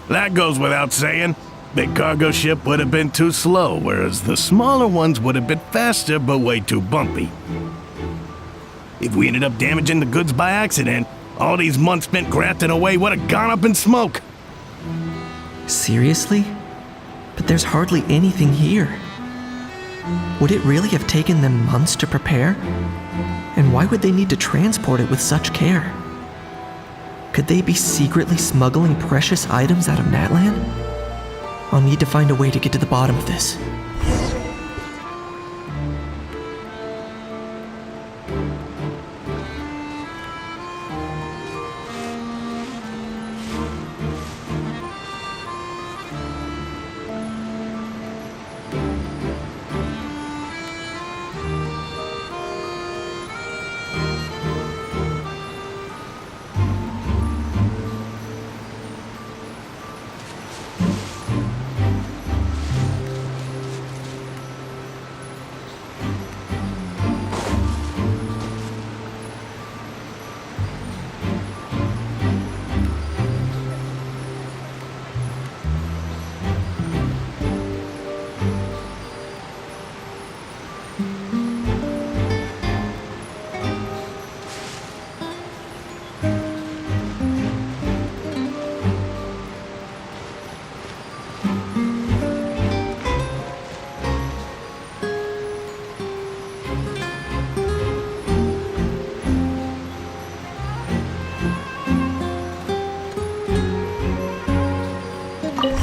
That goes without saying. Big cargo ship would have been too slow, whereas the smaller ones would have been faster but way too bumpy. If we ended up damaging the goods by accident, all these months spent grafting away would have gone up in smoke. Seriously? But there's hardly anything here. Would it really have taken them months to prepare? And why would they need to transport it with such care? Could they be secretly smuggling precious items out of Natlan? I'll need to find a way to get to the bottom of this.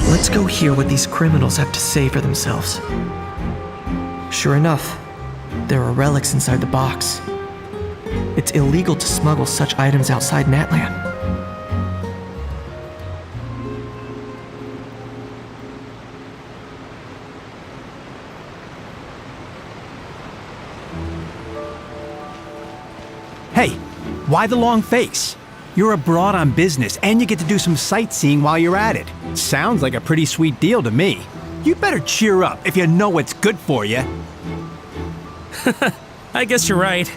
Let's go hear what these criminals have to say for themselves. Sure enough, there are relics inside the box. It's illegal to smuggle such items outside Natlan. Hey, why the long face? You're abroad on business, and you get to do some sightseeing while you're at it. Sounds like a pretty sweet deal to me. You better cheer up if you know what's good for you. I guess you're right.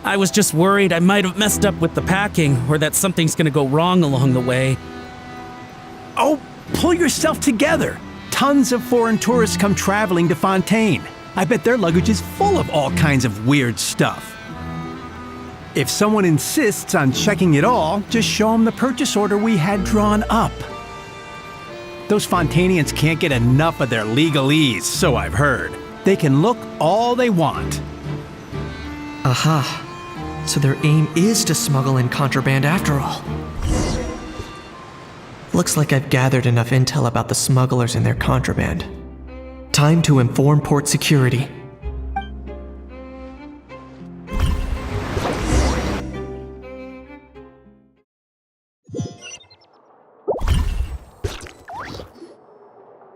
I was just worried I might have messed up with the packing, or that something's gonna go wrong along the way. Oh, pull yourself together. Tons of foreign tourists come traveling to Fontaine. I bet their luggage is full of all kinds of weird stuff. If someone insists on checking it all, just show them the purchase order we had drawn up. Those Fontanians can't get enough of their legalese, so I've heard. They can look all they want. Aha. So their aim is to smuggle in contraband after all. Looks like I've gathered enough intel about the smugglers and their contraband. Time to inform port security.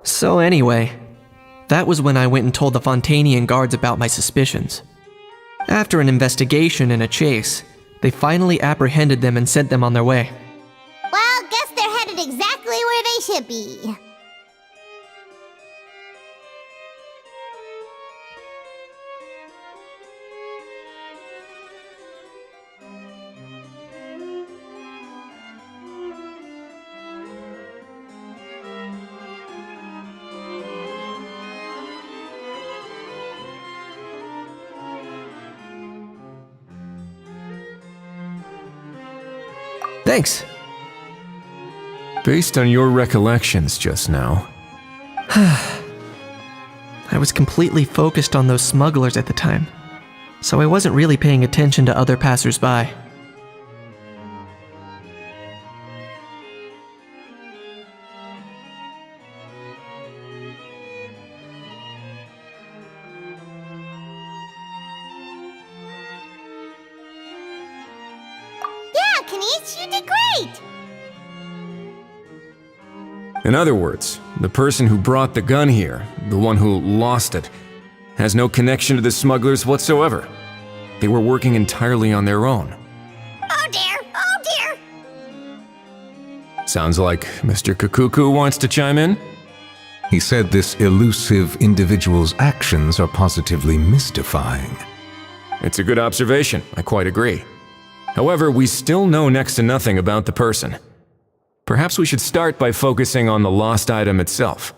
So anyway, that was when I went and told the Fontanian guards about my suspicions. After an investigation and a chase, they finally apprehended them and sent them on their way. Well, guess they're headed exactly where they should be. Thanks. Based on your recollections just now, I was completely focused on those smugglers at the time, so I wasn't really paying attention to other passers-by. Yeah, Kanish, you did great! in other words, the person who brought the gun here, the one who lost it, has no connection to the smugglers whatsoever. They were working entirely on their own. Oh dear, oh dear! Sounds like Mr. Kukuku wants to chime in? He said this elusive individual's actions are positively mystifying. It's a good observation, I quite agree. However, we still know next to nothing about the person. Perhaps we should start by focusing on the lost item itself.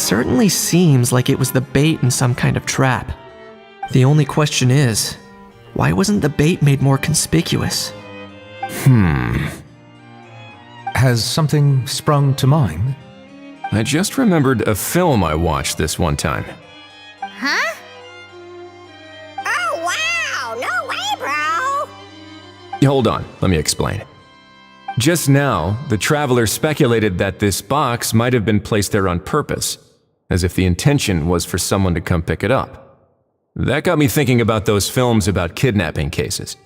certainly seems like it was the bait in some kind of trap. The only question is, why wasn't the bait made more conspicuous? Has something sprung to mind? I just remembered a film I watched this one time. Huh? Oh, wow! No way, bro! Hold on, let me explain. Just now, the traveler speculated that this box might have been placed there on purpose, as if the intention was for someone to come pick it up. That got me thinking about those films about kidnapping cases.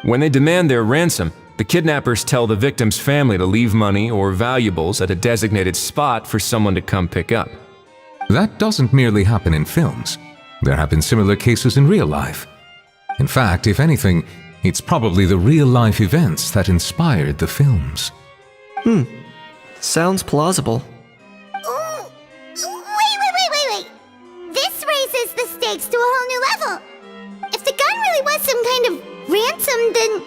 When they demand their ransom, the kidnappers tell the victim's family to leave money or valuables at a designated spot for someone to come pick up. That doesn't merely happen in films. There have been similar cases in real life. In fact, if anything, it's probably the real-life events that inspired the films. Sounds plausible. Ooh. Wait. This raises the stakes to a whole new level. If the gun really was some kind of ransom, then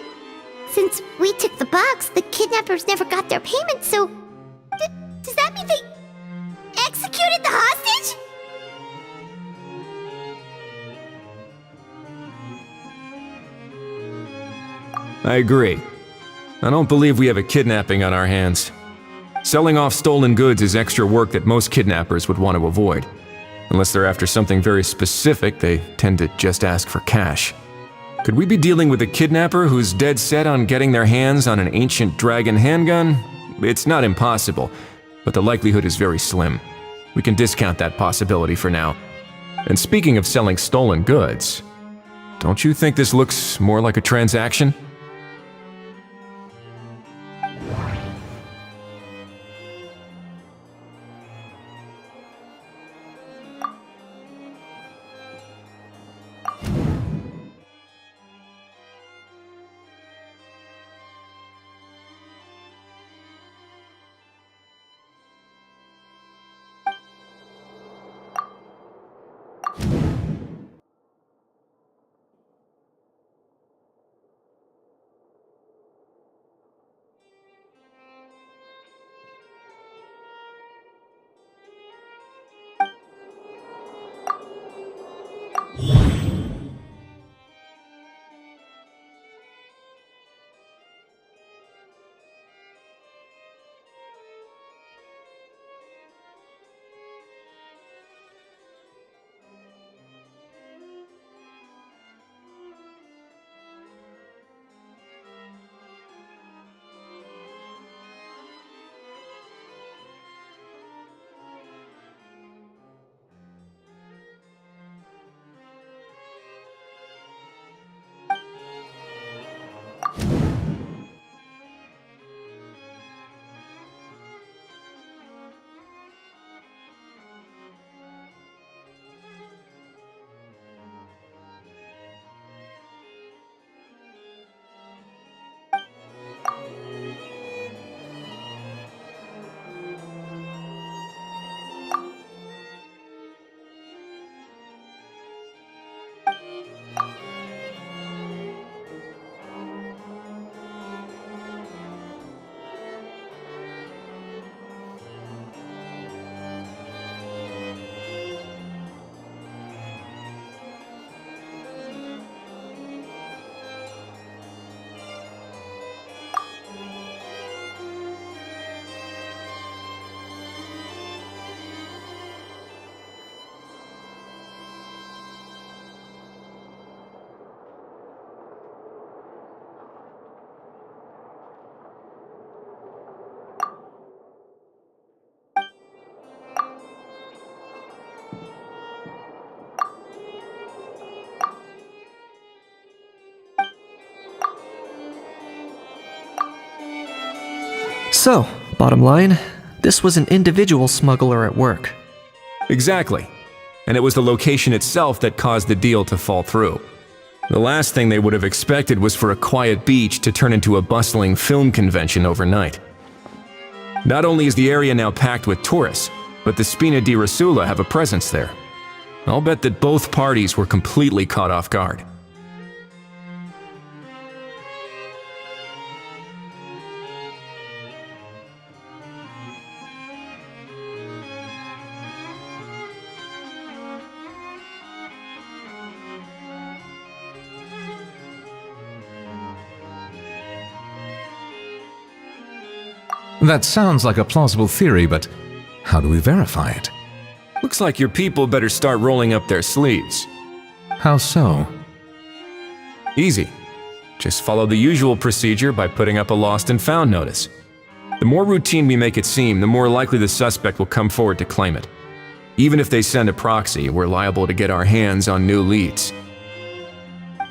since we took the box, the kidnappers never got their payment, so does that mean they executed the hostage? I agree. I don't believe we have a kidnapping on our hands. Selling off stolen goods is extra work that most kidnappers would want to avoid. Unless they're after something very specific, they tend to just ask for cash. Could we be dealing with a kidnapper who's dead set on getting their hands on an ancient dragon handgun? It's not impossible, but the likelihood is very slim. We can discount that possibility for now. And speaking of selling stolen goods, don't you think this looks more like a transaction? So, bottom line, this was an individual smuggler at work. Exactly. And it was the location itself that caused the deal to fall through. The last thing they would have expected was for a quiet beach to turn into a bustling film convention overnight. Not only is the area now packed with tourists, but the Spina di Rosula have a presence there. I'll bet that both parties were completely caught off guard. That sounds like a plausible theory, but how do we verify it? Looks like your people better start rolling up their sleeves. How so? Easy. Just follow the usual procedure by putting up a lost and found notice. The more routine we make it seem, the more likely the suspect will come forward to claim it. Even if they send a proxy, we're liable to get our hands on new leads.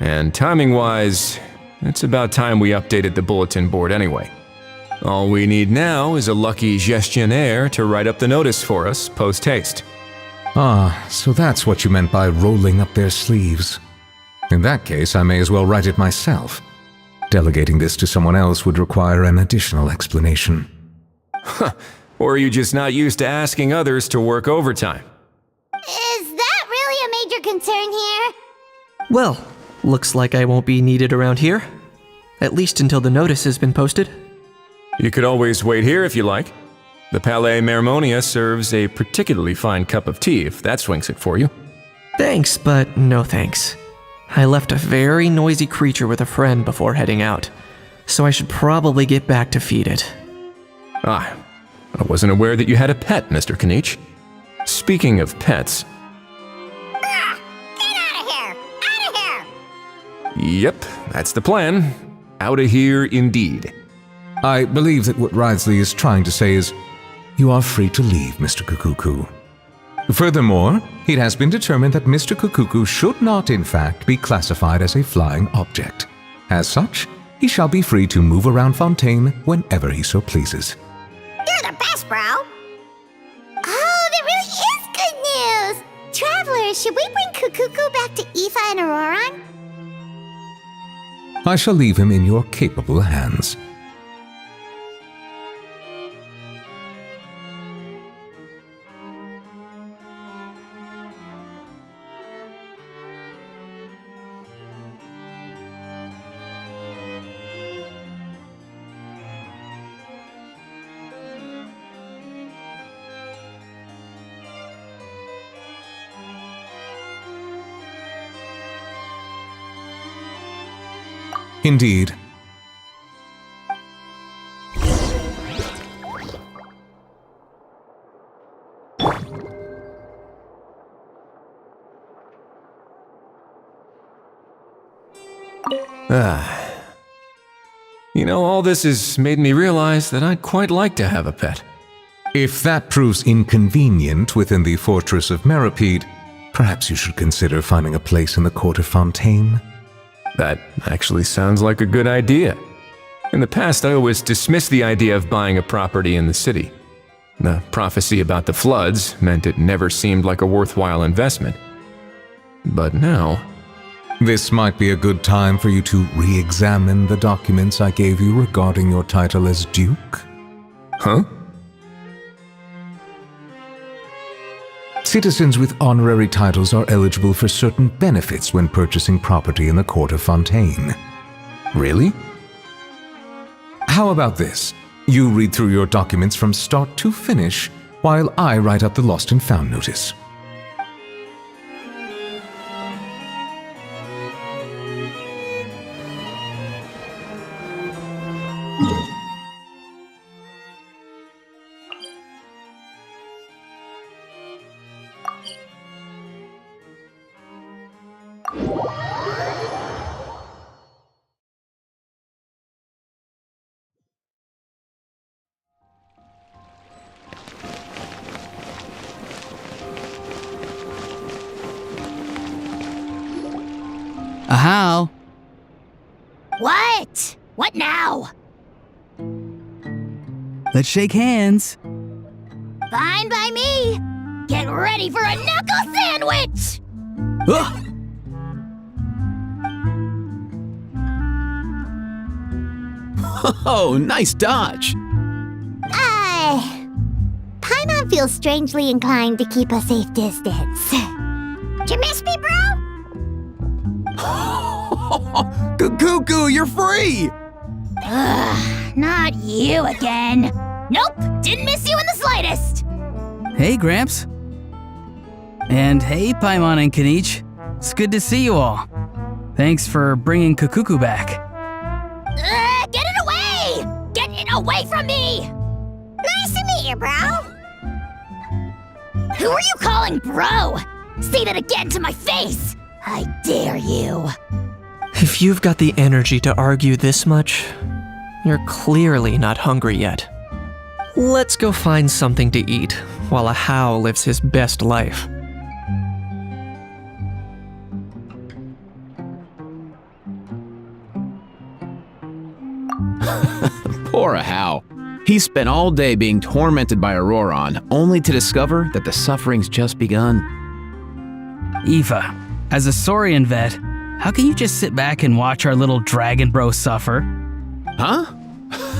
And timing-wise, it's about time we updated the bulletin board anyway. All we need now is a lucky gestionnaire to write up the notice for us post-haste. Ah, so that's what you meant by rolling up their sleeves. In that case, I may as well write it myself. Delegating this to someone else would require an additional explanation. Or are you just not used to asking others to work overtime? Is that really a major concern here? Well, looks like I won't be needed around here. At least until the notice has been posted. You could always wait here if you like. The Palais Mermonia serves a particularly fine cup of tea if that swings it for you. Thanks, but no thanks. I left a very noisy creature with a friend before heading out, so I should probably get back to feed it. Ah, I wasn't aware that you had a pet, Mr. Kanich. Speaking of pets... Get out of here! Out of here! Yep, that's the plan. Out of here indeed. I believe that what Wriothesley is trying to say is, you are free to leave, Mr. Kukuku. Furthermore, it has been determined that Mr. Kukuku should not, in fact, be classified as a flying object. As such, he shall be free to move around Fontaine whenever he so pleases. You're the best, bro! Oh, that really is good news! Travelers, should we bring Kukuku back to Aoife and Auroran? I shall leave him in your capable hands. Indeed. You know, all this has made me realize that I'd quite like to have a pet. If that proves inconvenient within the fortress of Meripede, perhaps you should consider finding a place in the court of Fontaine. That actually sounds like a good idea. In the past, I always dismissed the idea of buying a property in the city. The prophecy about the floods meant it never seemed like a worthwhile investment. But now... This might be a good time for you to re-examine the documents I gave you regarding your title as Duke. Huh? Citizens with honorary titles are eligible for certain benefits when purchasing property in the court of Fontaine. Really? How about this? You read through your documents from start to finish, while I write up the lost and found notice. How? What? What now? Let's shake hands. Fine by me. Get ready for a knuckle sandwich! Ugh. Oh, nice dodge. Paimon feels strangely inclined to keep a safe distance. Did you miss me, bro? Cuckoo, you're free! Ugh, not you again. Nope, didn't miss you in the slightest. Hey, Gramps. And hey, Paimon and Kanich. It's good to see you all. Thanks for bringing Kukuku back. Get it away! Get it away from me! here, bro. Who are you calling bro? Say that again to my face! I dare you. If you've got the energy to argue this much, you're clearly not hungry yet. Let's go find something to eat while a How lives his best life. Poor Hal. He spent all day being tormented by Auroron, only to discover that the suffering's just begun. Eva, as a Saurian vet, how can you just sit back and watch our little dragon bro suffer? Huh?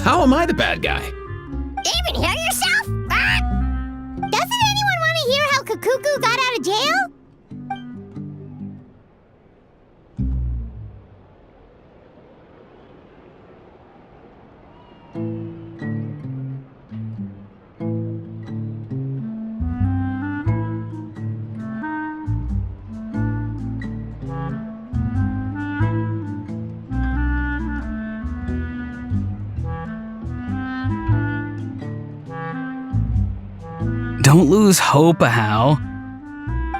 How am I the bad guy? Even hear yourself? Doesn't anyone want to hear how Kukuku got out of jail? Don't lose hope, Hal.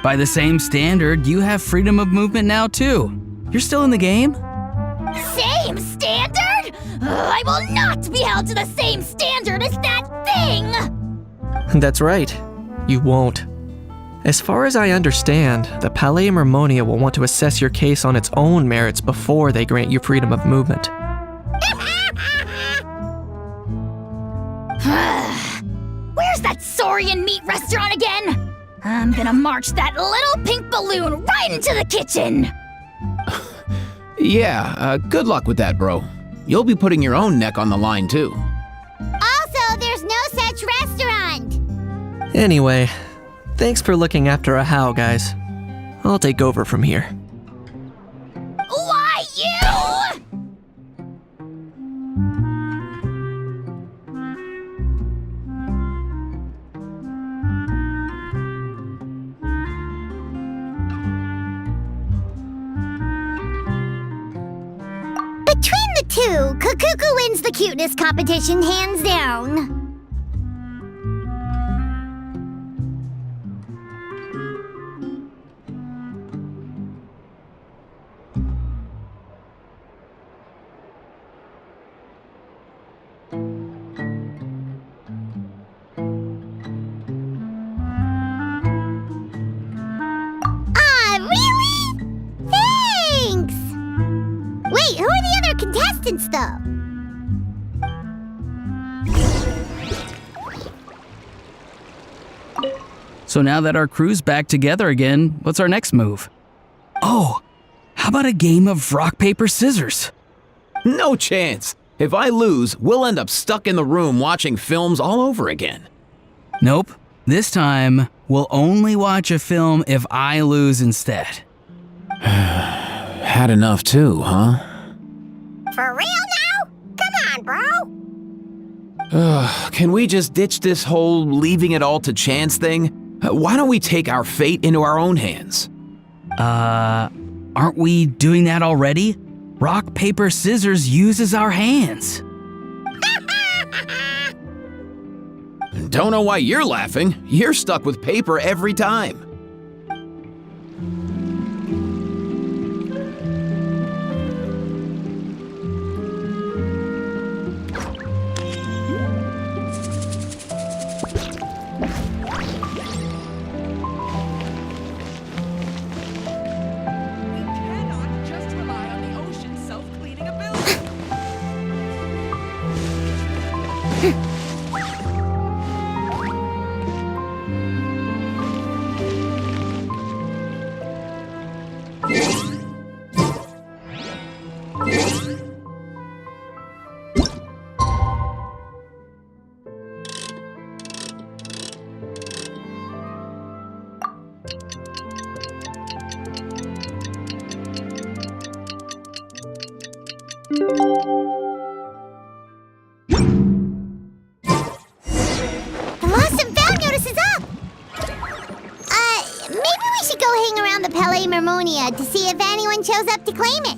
By the same standard, you have freedom of movement now too. You're still in the game? Same standard? I will not be held to the same standard as that thing! That's right. You won't. As far as I understand, the Palais Mermonia will want to assess your case on its own merits before they grant you freedom of movement. Where's that Saurian meat restaurant again? I'm gonna march that little pink balloon right into the kitchen! Yeah, good luck with that, bro. You'll be putting your own neck on the line, too. Also, there's no such restaurant. Anyway, thanks for looking after a How, guys. I'll take over from here. Why, you? Between the two, Kukuku wins the cuteness competition hands down. Really? Thanks! Wait, who are the other contestants, though? So now that our crew's back together again, what's our next move? Oh, how about a game of rock, paper, scissors? No chance. If I lose, we'll end up stuck in the room watching films all over again. Nope. This time, we'll only watch a film if I lose instead. Had enough too, huh? For real now? Come on, bro. Can we just ditch this whole leaving it all to chance thing? Why don't we take our fate into our own hands? Aren't we doing that already? Rock, paper, scissors uses our hands. Don't know why you're laughing. You're stuck with paper every time. The lost and found notice is up! Maybe we should go hang around the Palais Mermonia to see if anyone shows up to claim it.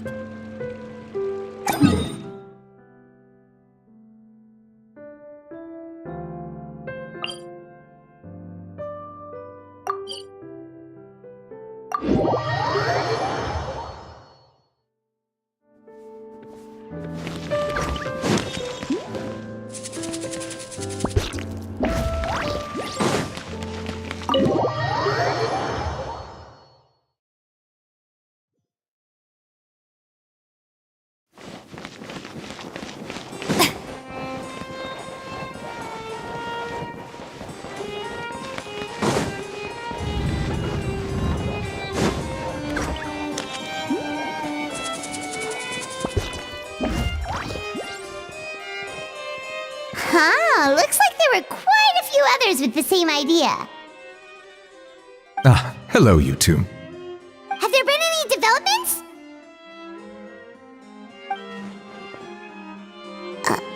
Huh, looks like there were quite a few others with the same idea. Ah, hello, you two. Have there been any developments?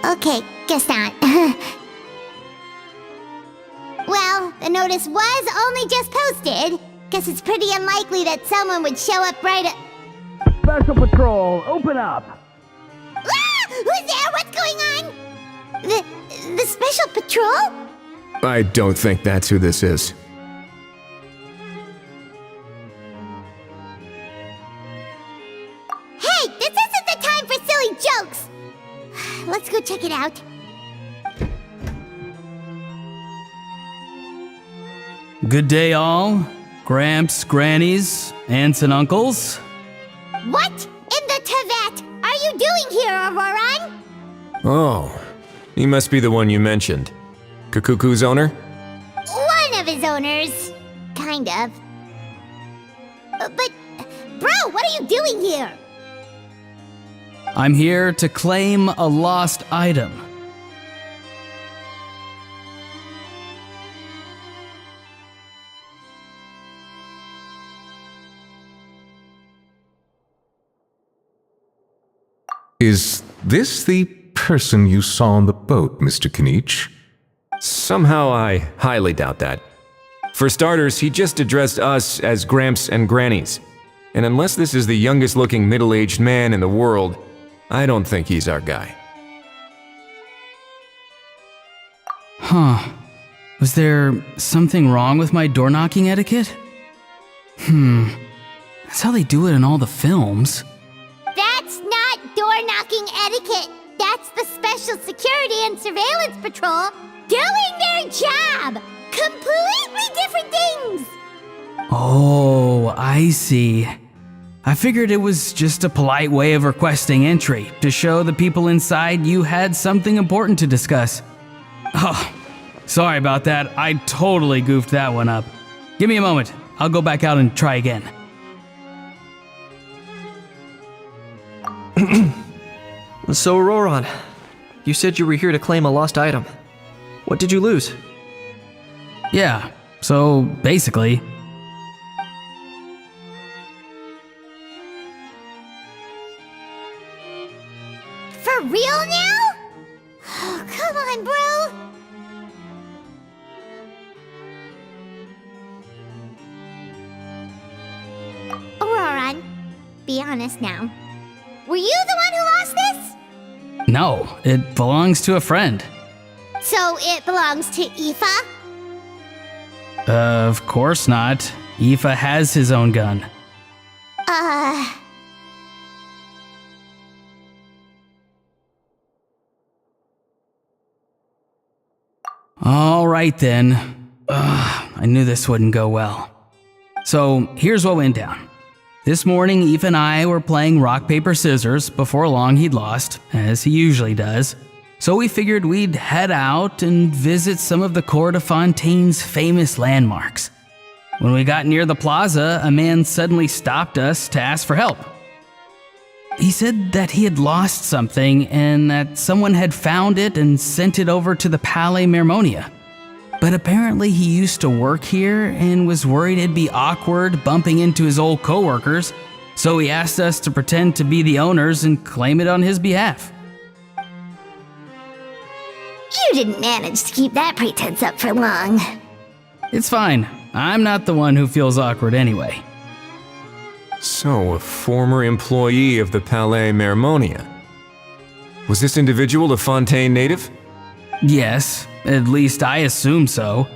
Okay, guess not. Well, the notice was only just posted. Guess it's pretty unlikely that someone would show up right at... Special Patrol, open up! Ah! Who's there? What's going on? The Special Patrol? I don't think that's who this is. Hey, this isn't the time for silly jokes! Let's go check it out. Good day, all. Gramps, grannies, aunts, and uncles. What in the Tevat are you doing here, Auroran? Oh, he must be the one you mentioned. Kukuku's owner? One of his owners. Kind of. But, bro, what are you doing here? I'm here to claim a lost item. Is this the person you saw on the boat, Mr. Kinich? Somehow I highly doubt that. For starters, he just addressed us as Gramps and Grannies. And unless this is the youngest looking middle-aged man in the world, I don't think he's our guy. Huh. Was there something wrong with my door-knocking etiquette? That's how they do it in all the films. That's not door-knocking etiquette. That's the Special Security and Surveillance Patrol doing their job! Completely different things! Oh, I see. I figured it was just a polite way of requesting entry to show the people inside you had something important to discuss. Oh, sorry about that. I totally goofed that one up. Give me a moment. I'll go back out and try again. So, Roran, you said you were here to claim a lost item. What did you lose? Yeah, so basically... For real now? Oh, come on, bro! Auroran, be honest now. Were you the one who lost this? No, it belongs to a friend. So it belongs to Aoife? Of course not. Aoife has his own gun. All right then. I knew this wouldn't go well. So here's what went down. This morning, Aoife and I were playing rock, paper, scissors. Before long, he'd lost, as he usually does. So we figured we'd head out and visit some of the Cour de Fontaine's famous landmarks. When we got near the plaza, a man suddenly stopped us to ask for help. He said that he had lost something and that someone had found it and sent it over to the Palais Mermonia. But apparently he used to work here and was worried it'd be awkward bumping into his old coworkers, so he asked us to pretend to be the owners and claim it on his behalf. You didn't manage to keep that pretense up for long. It's fine. I'm not the one who feels awkward anyway. So, a former employee of the Palais Mermonia. Was this individual a Fontaine native? Yes, at least I assume so.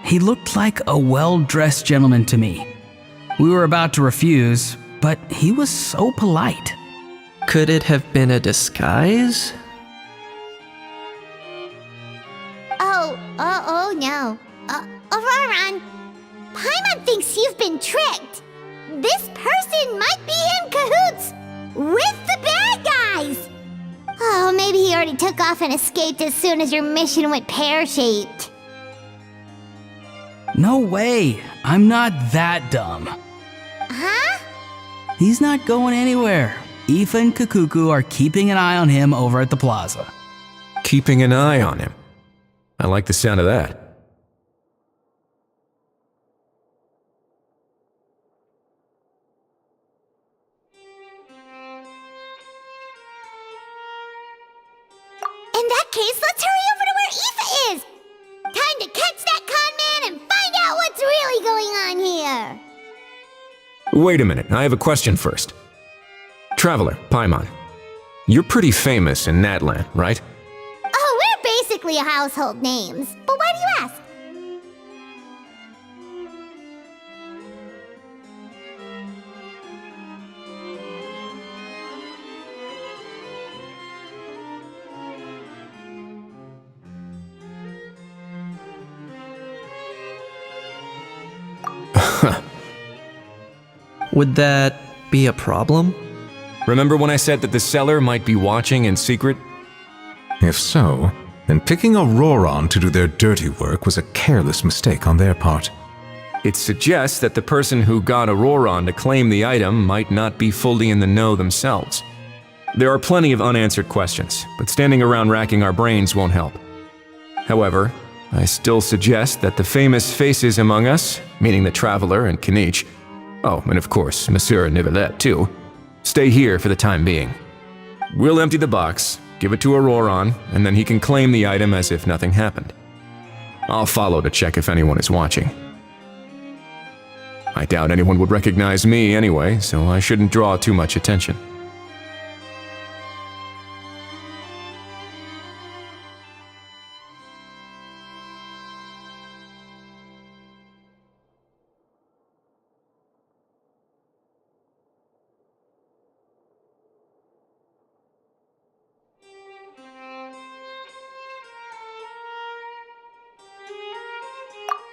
He looked like a well-dressed gentleman to me. We were about to refuse, but he was so polite. Could it have been a disguise? Oh no. Auroron, Paimon thinks you've been tricked. This person might be in cahoots with the bad guys. Oh, maybe he already took off and escaped as soon as your mission went pear-shaped. No way! I'm not that dumb. Huh? He's not going anywhere. Aoife and Kakuku are keeping an eye on him over at the plaza. Keeping an eye on him. I like the sound of that. In that case, let's hurry over to where Aoife is! Time to catch that con man and find out what's really going on here! Wait a minute, I have a question first. Traveler, Paimon, you're pretty famous in Natlan, right? Oh, we're basically household names. But why do you ask? Would that be a problem? Remember when I said that the seller might be watching in secret? If so, then picking Auroron to do their dirty work was a careless mistake on their part. It suggests that the person who got Auroron to claim the item might not be fully in the know themselves. There are plenty of unanswered questions, but standing around racking our brains won't help. However, I still suggest that the famous faces among us, meaning the Traveler and Kinich, oh, and of course, Monsieur Nivelette too, stay here for the time being. We'll empty the box, give it to Auroron, and then he can claim the item as if nothing happened. I'll follow to check if anyone is watching. I doubt anyone would recognize me anyway, so I shouldn't draw too much attention.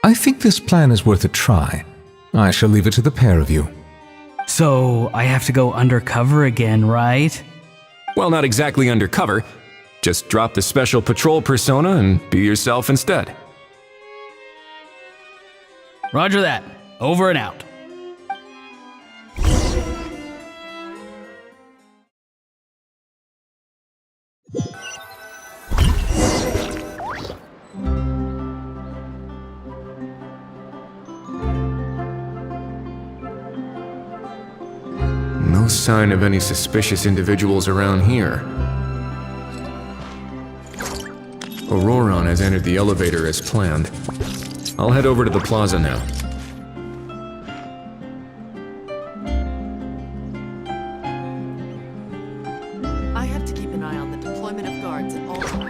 I think this plan is worth a try. I shall leave it to the pair of you. So, I have to go undercover again, right? Well, not exactly undercover. Just drop the special patrol persona and be yourself instead. Roger that. Over and out. No sign of any suspicious individuals around here. Auroron has entered the elevator as planned. I'll head over to the plaza now. I have to keep an eye on the deployment of guards at all times.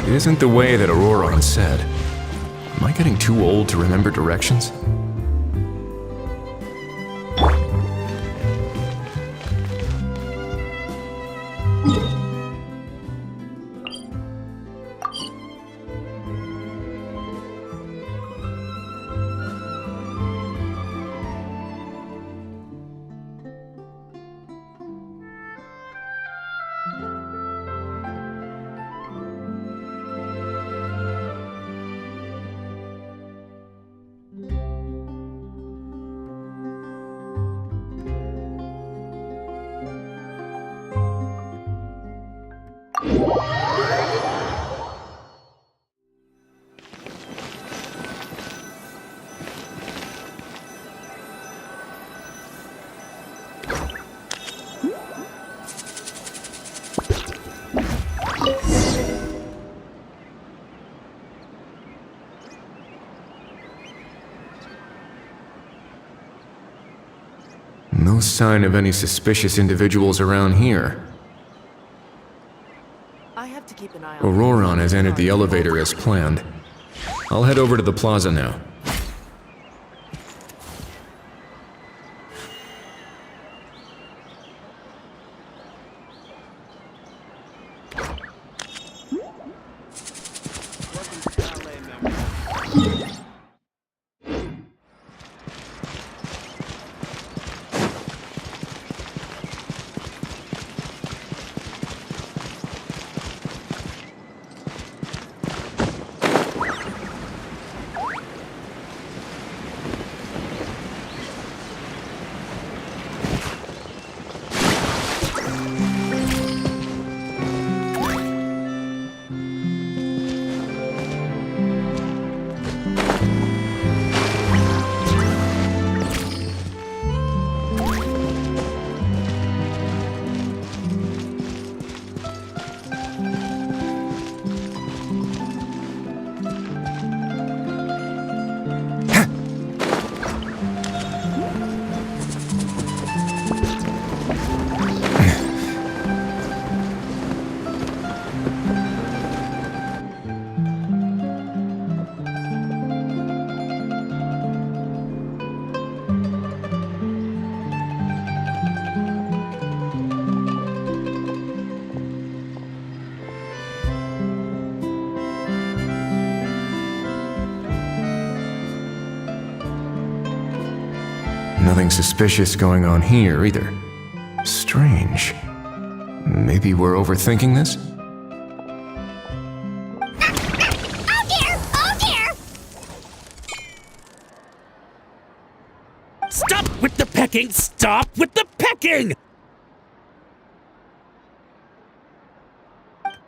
This isn't the way that Auroron said. Am I getting too old to remember directions? No sign of any suspicious individuals around here. I have to keep an eye on Auroron has entered the elevator as planned. I'll head over to the plaza now. Nothing suspicious going on here, either. Strange. Maybe we're overthinking this? Oh dear! Oh dear! Stop with the pecking! Stop with the pecking!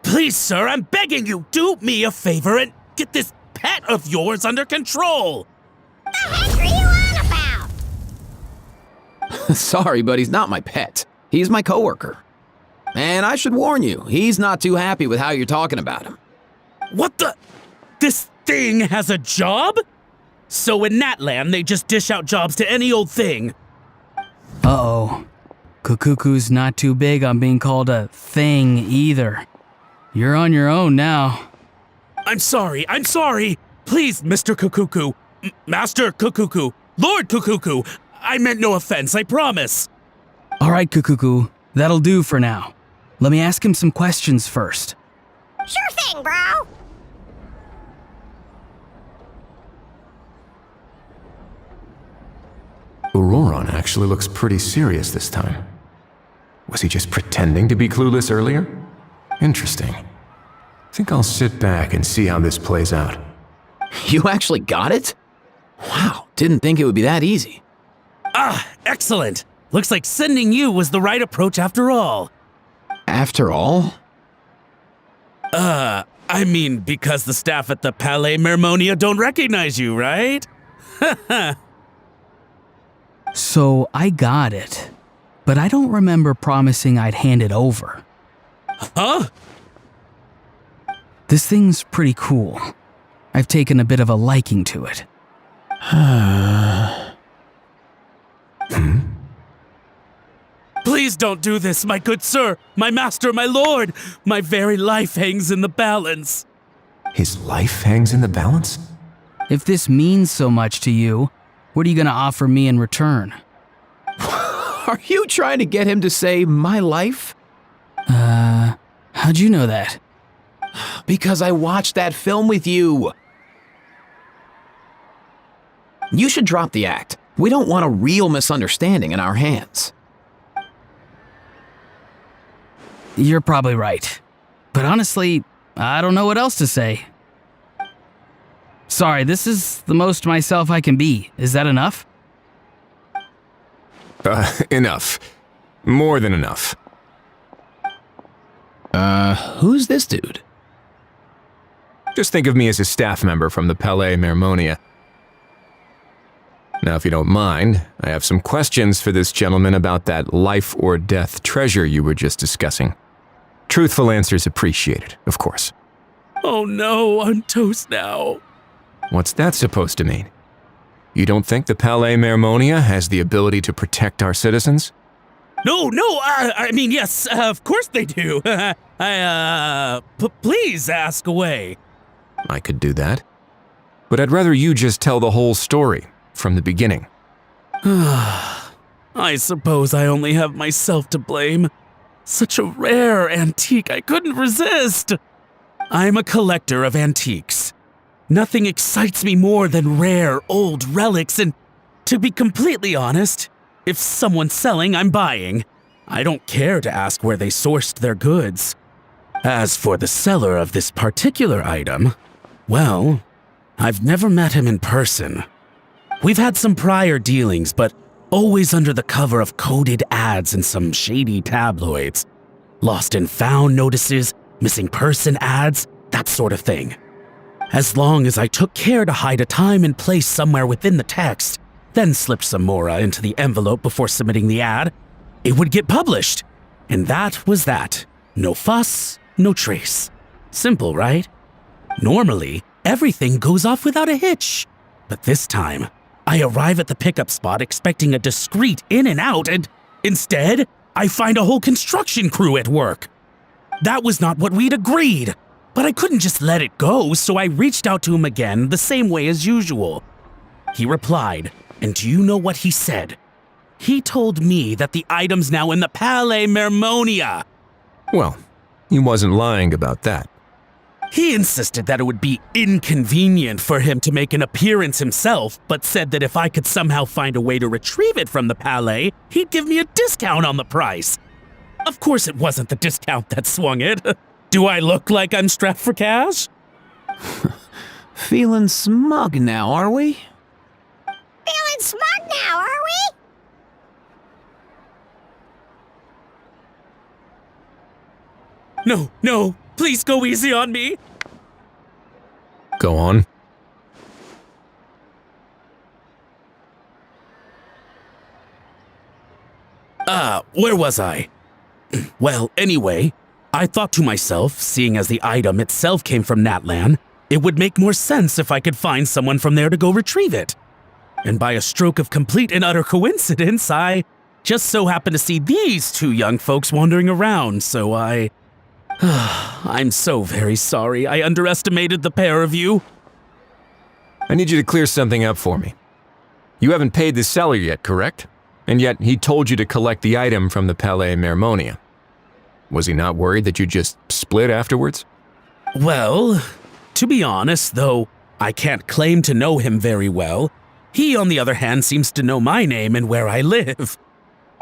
Please, sir, I'm begging you, do me a favor and get this pet of yours under control! The heck are you on about? Sorry, but he's not my pet. He's my coworker. And I should warn you, he's not too happy with how you're talking about him. What the? This thing has a job? So in Natland, they just dish out jobs to any old thing. Uh-oh. Kukuku's not too big on being called a thing either. You're on your own now. I'm sorry. Please, Mr. Kukuku. Master Kukuku. Lord Kukuku. I meant no offense, I promise. All right, Kukuku. That'll do for now. Let me ask him some questions first. Sure thing, bro. Auroron actually looks pretty serious this time. Was he just pretending to be clueless earlier? Interesting. Think I'll sit back and see how this plays out. You actually got it? Wow, didn't think it would be that easy. Ah, excellent. Looks like sending you was the right approach after all. After all? I mean, because the staff at the Palais Mermonia don't recognize you, right? So I got it, but I don't remember promising I'd hand it over. Huh? This thing's pretty cool. I've taken a bit of a liking to it. Please don't do this, my good sir, my master, my lord. My very life hangs in the balance. His life hangs in the balance? If this means so much to you, what are you gonna offer me in return? Are you trying to get him to say my life? How'd you know that? Because I watched that film with you. You should drop the act. We don't want a real misunderstanding in our hands. You're probably right. But honestly, I don't know what else to say. Sorry, this is the most myself I can be. Is that enough? Enough. More than enough. Who's this dude? Just think of me as a staff member from the Palais Mermonia. Now, if you don't mind, I have some questions for this gentleman about that life or death treasure you were just discussing. Truthful answers appreciated, of course. Oh no, I'm toast now. What's that supposed to mean? You don't think the Palais Mermonia has the ability to protect our citizens? No, I mean, yes, of course they do. Please ask away. I could do that. But I'd rather you just tell the whole story from the beginning. I suppose I only have myself to blame. Such a rare antique, I couldn't resist. I'm a collector of antiques. Nothing excites me more than rare, old relics, and to be completely honest, if someone's selling, I'm buying. I don't care to ask where they sourced their goods. As for the seller of this particular item, well, I've never met him in person. We've had some prior dealings, but always under the cover of coded ads in some shady tabloids. Lost and found notices, missing person ads, that sort of thing. As long as I took care to hide a time and place somewhere within the text, then slipped some mora into the envelope before submitting the ad, it would get published. And that was that. No fuss, no trace. Simple, right? Normally, everything goes off without a hitch. But this time, I arrive at the pickup spot expecting a discreet in and out, and instead, I find a whole construction crew at work. That was not what we'd agreed. But I couldn't just let it go, so I reached out to him again the same way as usual. He replied, and do you know what he said? He told me that the item's now in the Palais Mermonia. Well, he wasn't lying about that. He insisted that it would be inconvenient for him to make an appearance himself, but said that if I could somehow find a way to retrieve it from the Palais, he'd give me a discount on the price. Of course it wasn't the discount that swung it. Do I look like I'm strapped for cash? Feeling smug now, are we? Feeling smart now, are we? No, please go easy on me. Go on. Where was I? Well, anyway, I thought to myself, seeing as the item itself came from Natlan, it would make more sense if I could find someone from there to go retrieve it. And by a stroke of complete and utter coincidence, I just so happened to see these two young folks wandering around, so I'm so very sorry I underestimated the pair of you. I need you to clear something up for me. You haven't paid the seller yet, correct? And yet he told you to collect the item from the Palais Mermonia. Was he not worried that you just split afterwards? Well, to be honest, though I can't claim to know him very well, he, on the other hand, seems to know my name and where I live.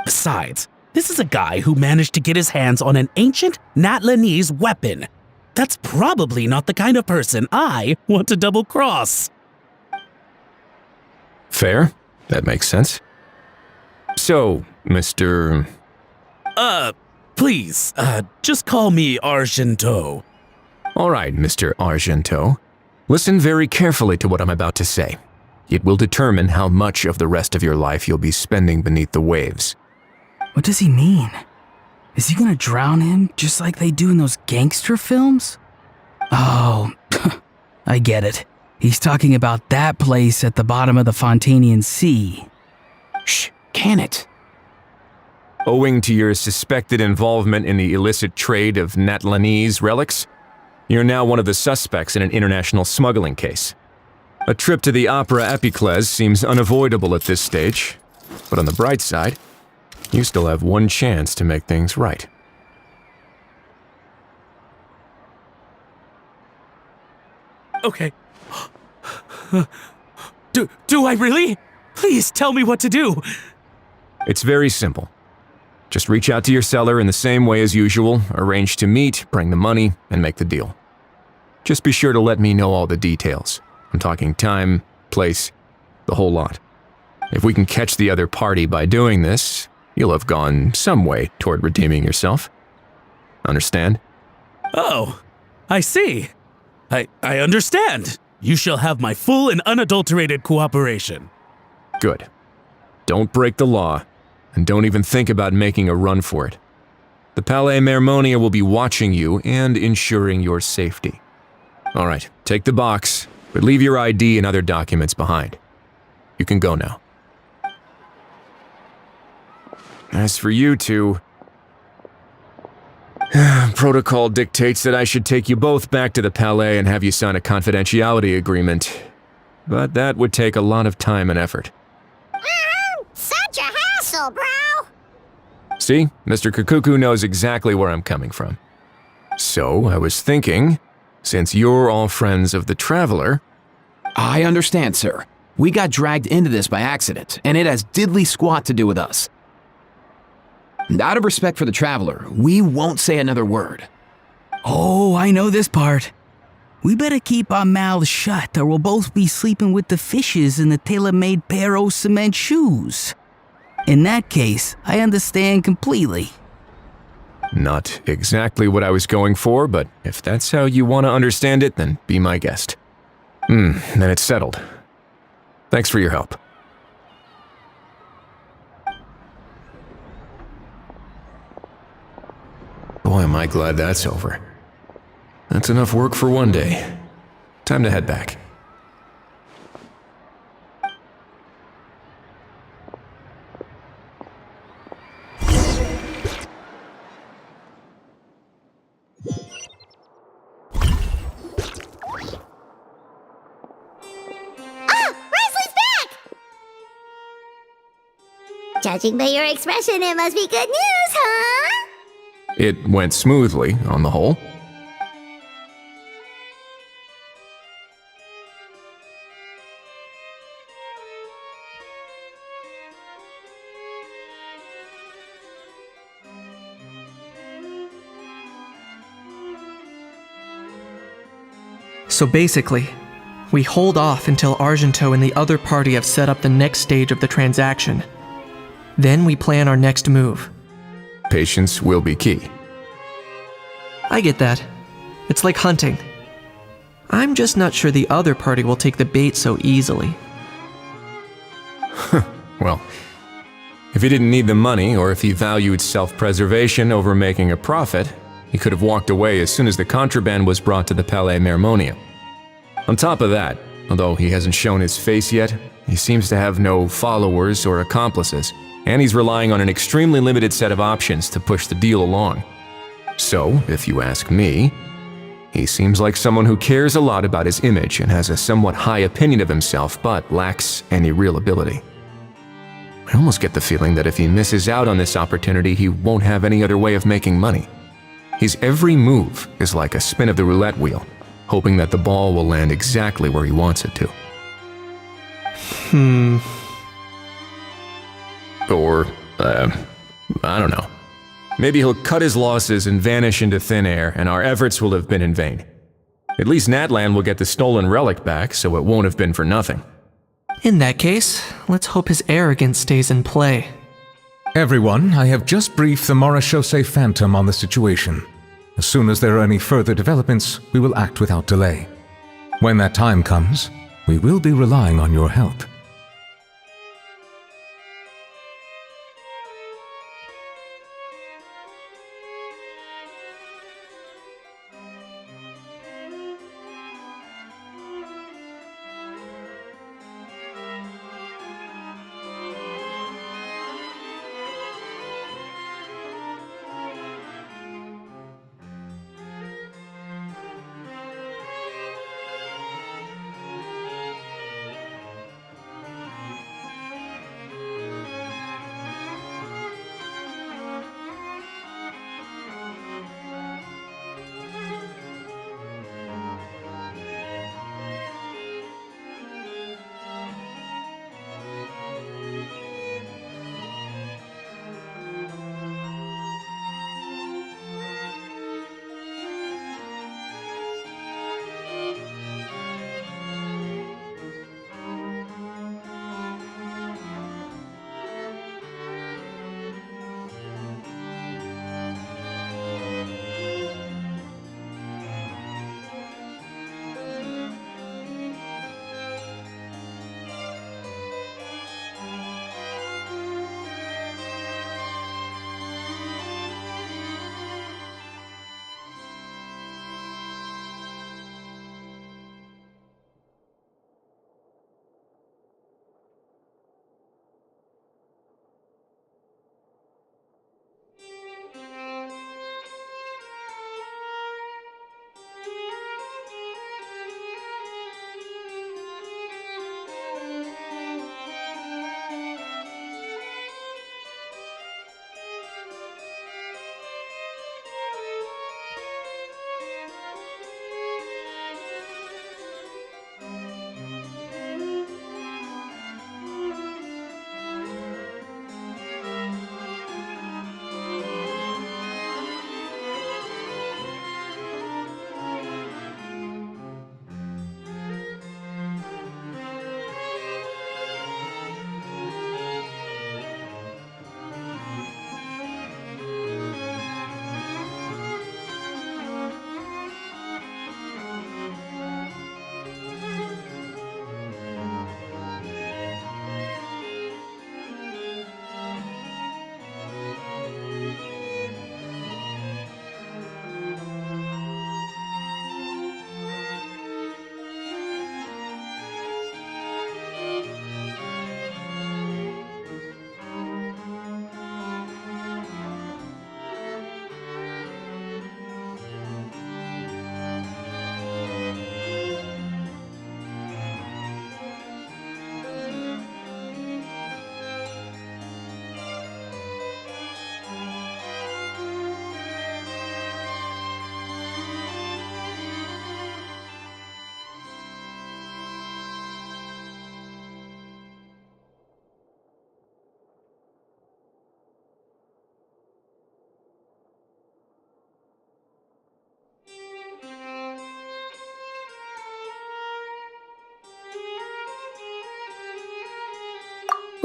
Besides, this is a guy who managed to get his hands on an ancient Natlanese weapon. That's probably not the kind of person I want to double-cross. Fair. That makes sense. So, Mr. Please, just call me Argento. All right, Mr. Argento. Listen very carefully to what I'm about to say. It will determine how much of the rest of your life you'll be spending beneath the waves. What does he mean? Is he gonna drown him just like they do in those gangster films? Oh, I get it. He's talking about that place at the bottom of the Fontanian Sea. Shh, can it? Owing to your suspected involvement in the illicit trade of Natlanese relics, you're now one of the suspects in an international smuggling case. A trip to the Opera Epiclese seems unavoidable at this stage, but on the bright side, you still have one chance to make things right. Okay. Do I really? Please tell me what to do. It's very simple. Just reach out to your seller in the same way as usual, arrange to meet, bring the money, and make the deal. Just be sure to let me know all the details. I'm talking time, place, the whole lot. If we can catch the other party by doing this, you'll have gone some way toward redeeming yourself. Understand? Oh, I see. I understand. You shall have my full and unadulterated cooperation. Good. Don't break the law, and don't even think about making a run for it. The Palais Mermonia will be watching you and ensuring your safety. All right, take the box, but leave your ID and other documents behind. You can go now. As for you two, protocol dictates that I should take you both back to the Palais and have you sign a confidentiality agreement. But that would take a lot of time and effort. Such a hassle, bro! See, Mr. Kukuku knows exactly where I'm coming from. So, I was thinking, since you're all friends of the Traveler... I understand, sir. We got dragged into this by accident, and it has diddly squat to do with us. And out of respect for the Traveler, we won't say another word. Oh, I know this part. We better keep our mouths shut or we'll both be sleeping with the fishes in the tailor-made pair of cement shoes. In that case, I understand completely. Not exactly what I was going for, but if that's how you want to understand it, then be my guest. Then it's settled. Thanks for your help. Boy, am I glad that's over. That's enough work for one day. Time to head back. Judging by your expression, it must be good news, huh? It went smoothly, on the whole. So basically, we hold off until Argento and the other party have set up the next stage of the transaction. Then we plan our next move. Patience will be key. I get that. It's like hunting. I'm just not sure the other party will take the bait so easily. Well, if he didn't need the money, or if he valued self-preservation over making a profit, he could have walked away as soon as the contraband was brought to the Palais Mermonium. On top of that, although he hasn't shown his face yet, he seems to have no followers or accomplices, and he's relying on an extremely limited set of options to push the deal along. So, if you ask me, he seems like someone who cares a lot about his image and has a somewhat high opinion of himself, but lacks any real ability. I almost get the feeling that if he misses out on this opportunity, he won't have any other way of making money. His every move is like a spin of the roulette wheel, hoping that the ball will land exactly where he wants it to. Or, I don't know. Maybe he'll cut his losses and vanish into thin air, and our efforts will have been in vain. At least Natlan will get the stolen relic back, so it won't have been for nothing. In that case, let's hope his arrogance stays in play. Everyone, I have just briefed the Morishose Phantom on the situation. As soon as there are any further developments, we will act without delay. When that time comes, we will be relying on your help.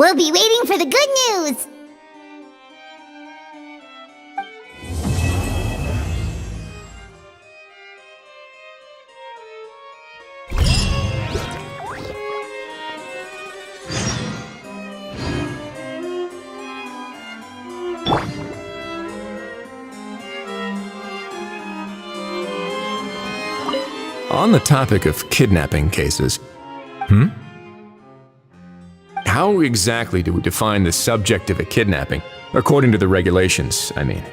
We'll be waiting for the good news! On the topic of kidnapping cases, how exactly do we define the subject of a kidnapping, according to the regulations, I mean?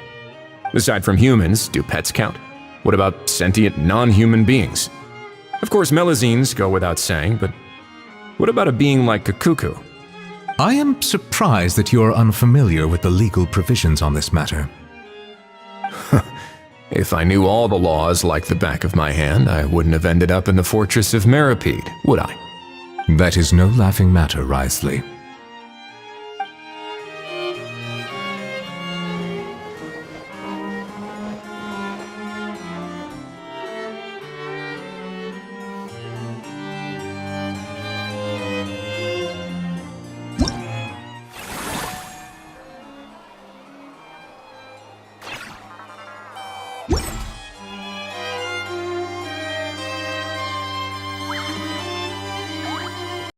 Aside from humans, do pets count? What about sentient non-human beings? Of course, melazines go without saying, but what about a being like a cuckoo? I am surprised that you are unfamiliar with the legal provisions on this matter. If I knew all the laws like the back of my hand, I wouldn't have ended up in the fortress of Meripede, would I? That is no laughing matter, Wriothesley.